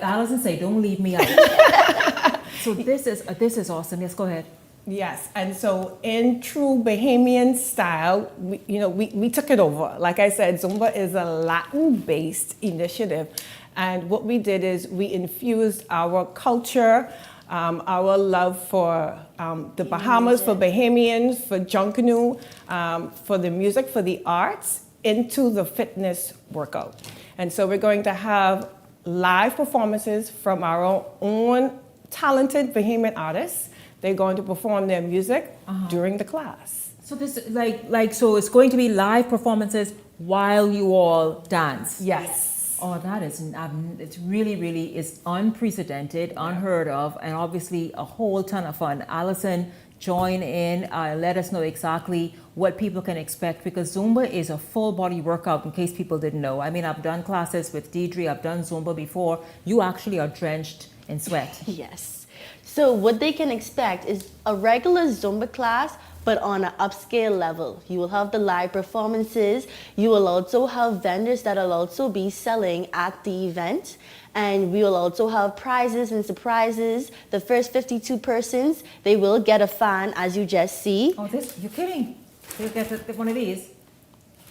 Speaker 3: Allison say, don't leave me out. So this is awesome. Yes, go ahead.
Speaker 16: Yes, and so in true Bahamian style, we took it over. Like I said, Zumba is a Latin-based initiative. And what we did is we infused our culture, our love for the Bahamas, for Bahamians, for Junkanoo, for the music, for the arts, into the fitness workout. And so we're going to have live performances from our own talented Bahamian artists. They're going to perform their music during the class.
Speaker 3: So this so it's going to be live performances while you all dance.
Speaker 16: Yes.
Speaker 3: Oh, that is, it's really is unprecedented, unheard of, and obviously a whole ton of fun. Allison, join in, let us know exactly what people can expect, because Zumba is a full body workout, in case people didn't know. I mean, I've done classes with Deidre, I've done Zumba before. You actually are drenched in sweat.
Speaker 21: Yes. So what they can expect is a regular Zumba class, but on an upscale level. You will have the live performances. You will also have vendors that will also be selling at the event. And we will also have prizes and surprises. The first 52 persons, they will get a fan, as you just see.
Speaker 3: Oh, you're kidding. They'll get one of these?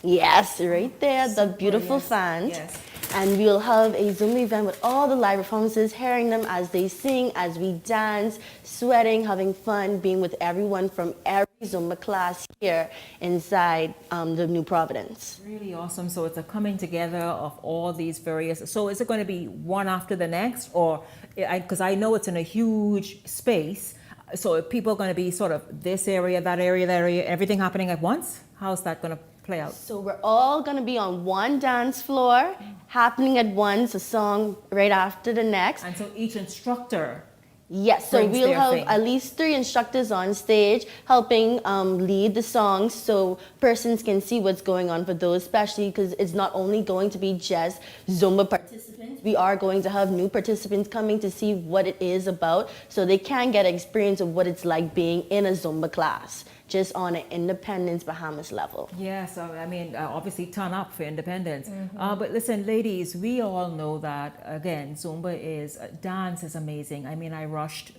Speaker 21: Yes, right there, the beautiful fans.
Speaker 3: Yes.
Speaker 21: And we'll have a Zumba event with all the live performances, hearing them as they sing, as we dance, sweating, having fun, being with everyone from every Zumba class here inside the New Providence.
Speaker 3: Really awesome. So it's a coming together of all these various. So is it going to be one after the next, or because I know it's in a huge space, so are people going to be sort of this area, that area, everything happening at once? How's that going to play out?
Speaker 21: So we're all going to be on one dance floor, happening at once, a song right after the next.
Speaker 3: And so each instructor.
Speaker 21: Yes, so we'll have at least 3 instructors on stage helping lead the songs, so persons can see what's going on for those, especially because it's not only going to be just Zumba participants. We are going to have new participants coming to see what it is about, so they can get experience of what it's like being in a Zumba class, just on an Independence Bahamas level.
Speaker 3: Yes, I mean, obviously turn up for Independence. But listen, ladies, we all know that, again, Zumba dance is amazing. I mean, I rushed,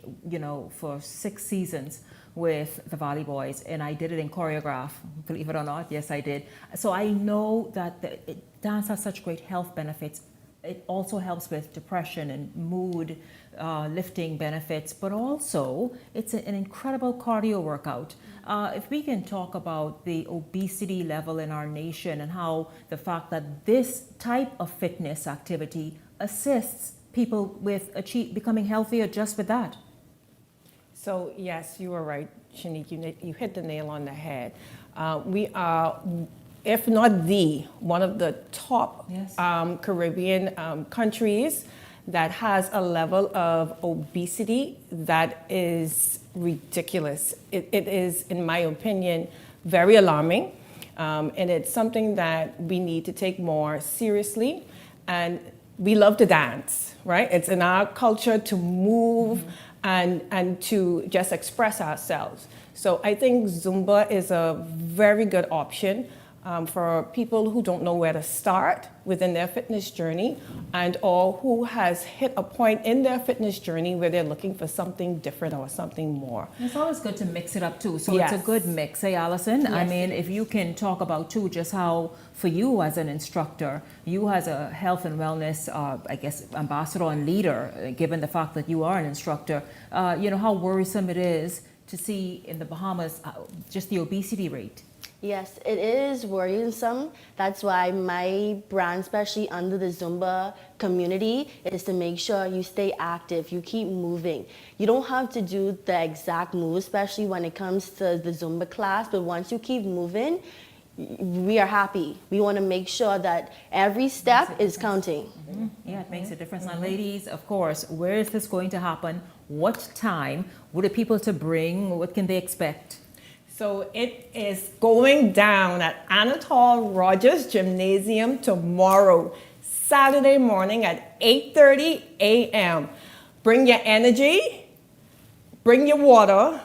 Speaker 3: for 6 seasons with the Valley Boys, and I did it in choreograph, believe it or not. Yes, I did. So I know that dance has such great health benefits. It also helps with depression and mood lifting benefits, but also it's an incredible cardio workout. If we can talk about the obesity level in our nation and how the fact that this type of fitness activity assists people with becoming healthier just with that.
Speaker 16: So yes, you were right, Shanique. You hit the nail on the head. We are, if not one of the top Caribbean countries that has a level of obesity that is ridiculous. It is, in my opinion, very alarming. And it's something that we need to take more seriously. And we love to dance, right? It's in our culture to move and to just express ourselves. So I think Zumba is a very good option for people who don't know where to start within their fitness journey, and or who has hit a point in their fitness journey where they're looking for something different or something more.
Speaker 3: It's always good to mix it up too. So
Speaker 16: Yes.
Speaker 3: it's a good mix, hey Allison? I
Speaker 16: Yes.
Speaker 3: mean, if you can talk about too just how, for you as an instructor, you as a health and wellness, I guess, ambassador and leader, given the fact that you are an instructor, how worrisome it is to see in the Bahamas just the obesity rate.
Speaker 21: Yes, it is worrisome. That's why my brand, especially under the Zumba community, is to make sure you stay active, you keep moving. You don't have to do the exact move, especially when it comes to the Zumba class, but once you keep moving, we are happy. We want to make sure that every step is counting.
Speaker 3: Yeah, it makes a difference. Now, ladies, of course, where is this going to happen? What time? What are people to bring? What can they expect?
Speaker 16: So it is going down at Anatole Rogers Gymnasium tomorrow, Saturday morning at 8:30 a.m. Bring your energy, bring your water,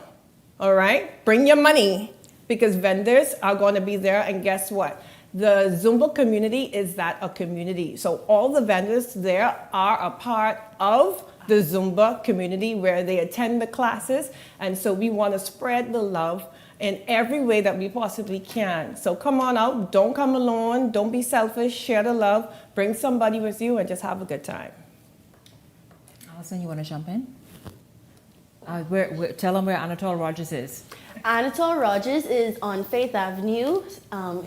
Speaker 16: all right? Bring your money, because vendors are going to be there. And guess what? The Zumba community is that a community. So all the vendors there are a part of the Zumba community where they attend the classes. And so we want to spread the love in every way that we possibly can. So come on out, don't come alone, don't be selfish, share the love, bring somebody with you and just have a good time.
Speaker 3: Allison, you want to jump in? Tell them where Anatole Rogers is.
Speaker 21: Anatole Rogers is on Faith Avenue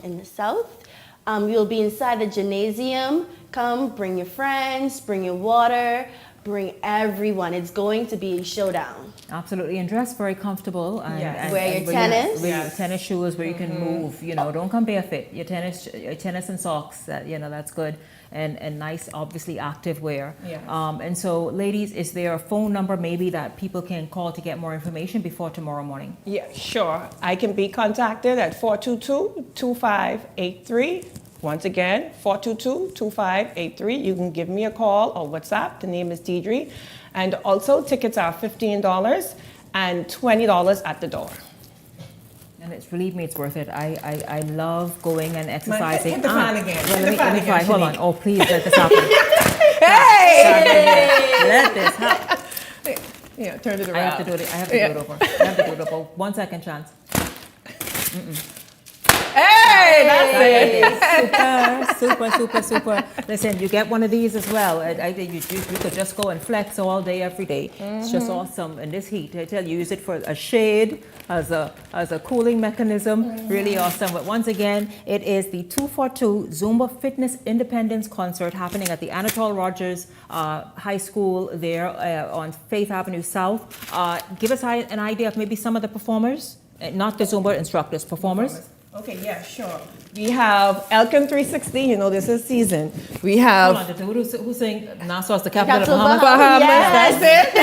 Speaker 21: in the south. You'll be inside the gymnasium. Come, bring your friends, bring your water, bring everyone. It's going to be a showdown.
Speaker 3: Absolutely, and dress very comfortable. And,
Speaker 21: Yes.
Speaker 3: and
Speaker 21: Wear your tennis.
Speaker 3: Wear your tennis shoes where you can move. Don't come barefoot. Your tennis and socks. That's good. And nice, obviously active wear.
Speaker 16: Yes.
Speaker 3: And so, ladies, is there a phone number maybe that people can call to get more information before tomorrow morning?
Speaker 16: Yeah, sure. I can be contacted at 422-2583. Once again, 422-2583. You can give me a call or WhatsApp. The name is Deidre. And also, tickets are $15 and $20 at the door.
Speaker 3: And believe me, it's worth it. I love going and exercising.
Speaker 16: Hit the fan again.
Speaker 3: Well,
Speaker 16: Hit the fan
Speaker 3: let me try.
Speaker 16: again,
Speaker 3: Hold on.
Speaker 16: Shanique.
Speaker 3: Oh, please let this happen.
Speaker 16: Hey!
Speaker 3: Let this happen.
Speaker 16: Yeah, turn it around.
Speaker 3: I have to do it. I have to do it over. I have to do it over. 1 second chance.
Speaker 16: Hey, that's
Speaker 3: it. Super. Listen, you get one of these as well. You could just go and flex all day, every day. It's just awesome. In this heat, I tell you, use it for a shade, as a cooling mechanism. Really awesome. But once again, it is the 242 Zumba Fitness Independence Concert happening at the Anatole Rogers High School there on Faith Avenue South. Give us an idea of maybe some of the performers, not the Zumba instructors, performers.
Speaker 16: Okay, yeah, sure. We have Elkin 360, this is season. We have...
Speaker 3: Hold on, who sing Nassau's the capital of
Speaker 21: Bahamas?
Speaker 3: Bahamas?
Speaker 21: Yes.
Speaker 16: That's it.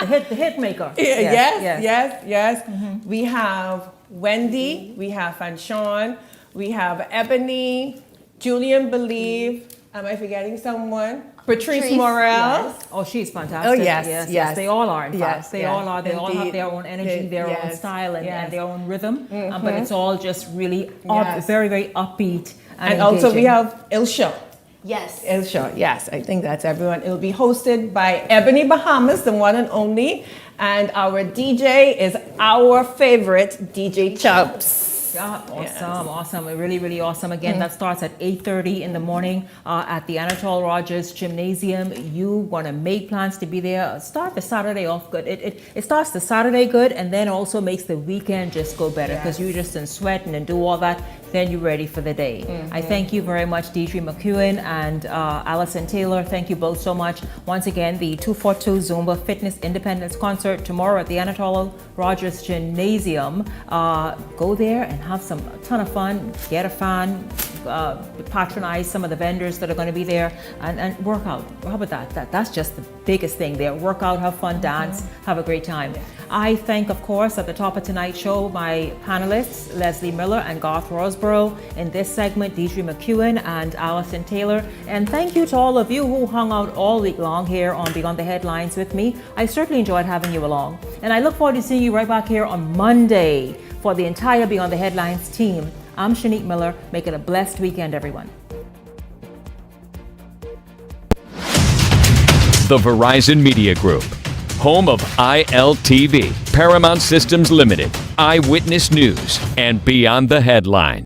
Speaker 3: Yeah, the hit maker.
Speaker 16: Yes. We have Wendy, we have Fanchon, we have Ebony, Julian Believe. Am I forgetting someone? Patrice Morel.
Speaker 3: Yes. Oh, she's fantastic.
Speaker 16: Oh, yes.
Speaker 3: They all are, in fact.
Speaker 16: Yes,
Speaker 3: They
Speaker 16: yes.
Speaker 3: all are. They all have
Speaker 16: Indeed.
Speaker 3: their own energy, their own style, and their own rhythm. But it's all just really very, very upbeat.
Speaker 16: And also we have Ilsha.
Speaker 21: Yes.
Speaker 16: Ilsha, yes. I think that's everyone. It'll be hosted by Ebony Bahamas, the one and only. And our DJ is our favorite, DJ Chubbs.
Speaker 3: Yeah, awesome. Really, really awesome. Again, that starts at 8:30 in the morning at the Anatole Rogers Gymnasium. You want to make plans to be there. Start the Saturday off good. It starts the Saturday good and then also makes the weekend just go better because you just in sweating and do all that. Then you're ready for the day. I thank you very much, Deidre McEwen and Allison Taylor. Thank you both so much. Once again, the 242 Zumba Fitness Independence Concert tomorrow at the Anatole Rogers Gymnasium. Go there and have a ton of fun. Get a fan. Patronize some of the vendors that are going to be there and work out. How about that? That's just the biggest thing there. Work out, have fun, dance, have a great time. I thank, of course, at the top of tonight's show, my panelists, Leslie Miller and Garth Rosborough. In this segment, Deidre McEwen and Allison Taylor. And thank you to all of you who hung out all week long here on Beyond the Headlines with me. I certainly enjoyed having you along. And I look forward to seeing you right back here on Monday for the entire Beyond the Headlines team. I'm Shanique Miller. Make it a blessed weekend, everyone.
Speaker 18: The Verizon Media Group, home of ILTV, Paramount Systems Limited, Eyewitness News, and Beyond the Headline.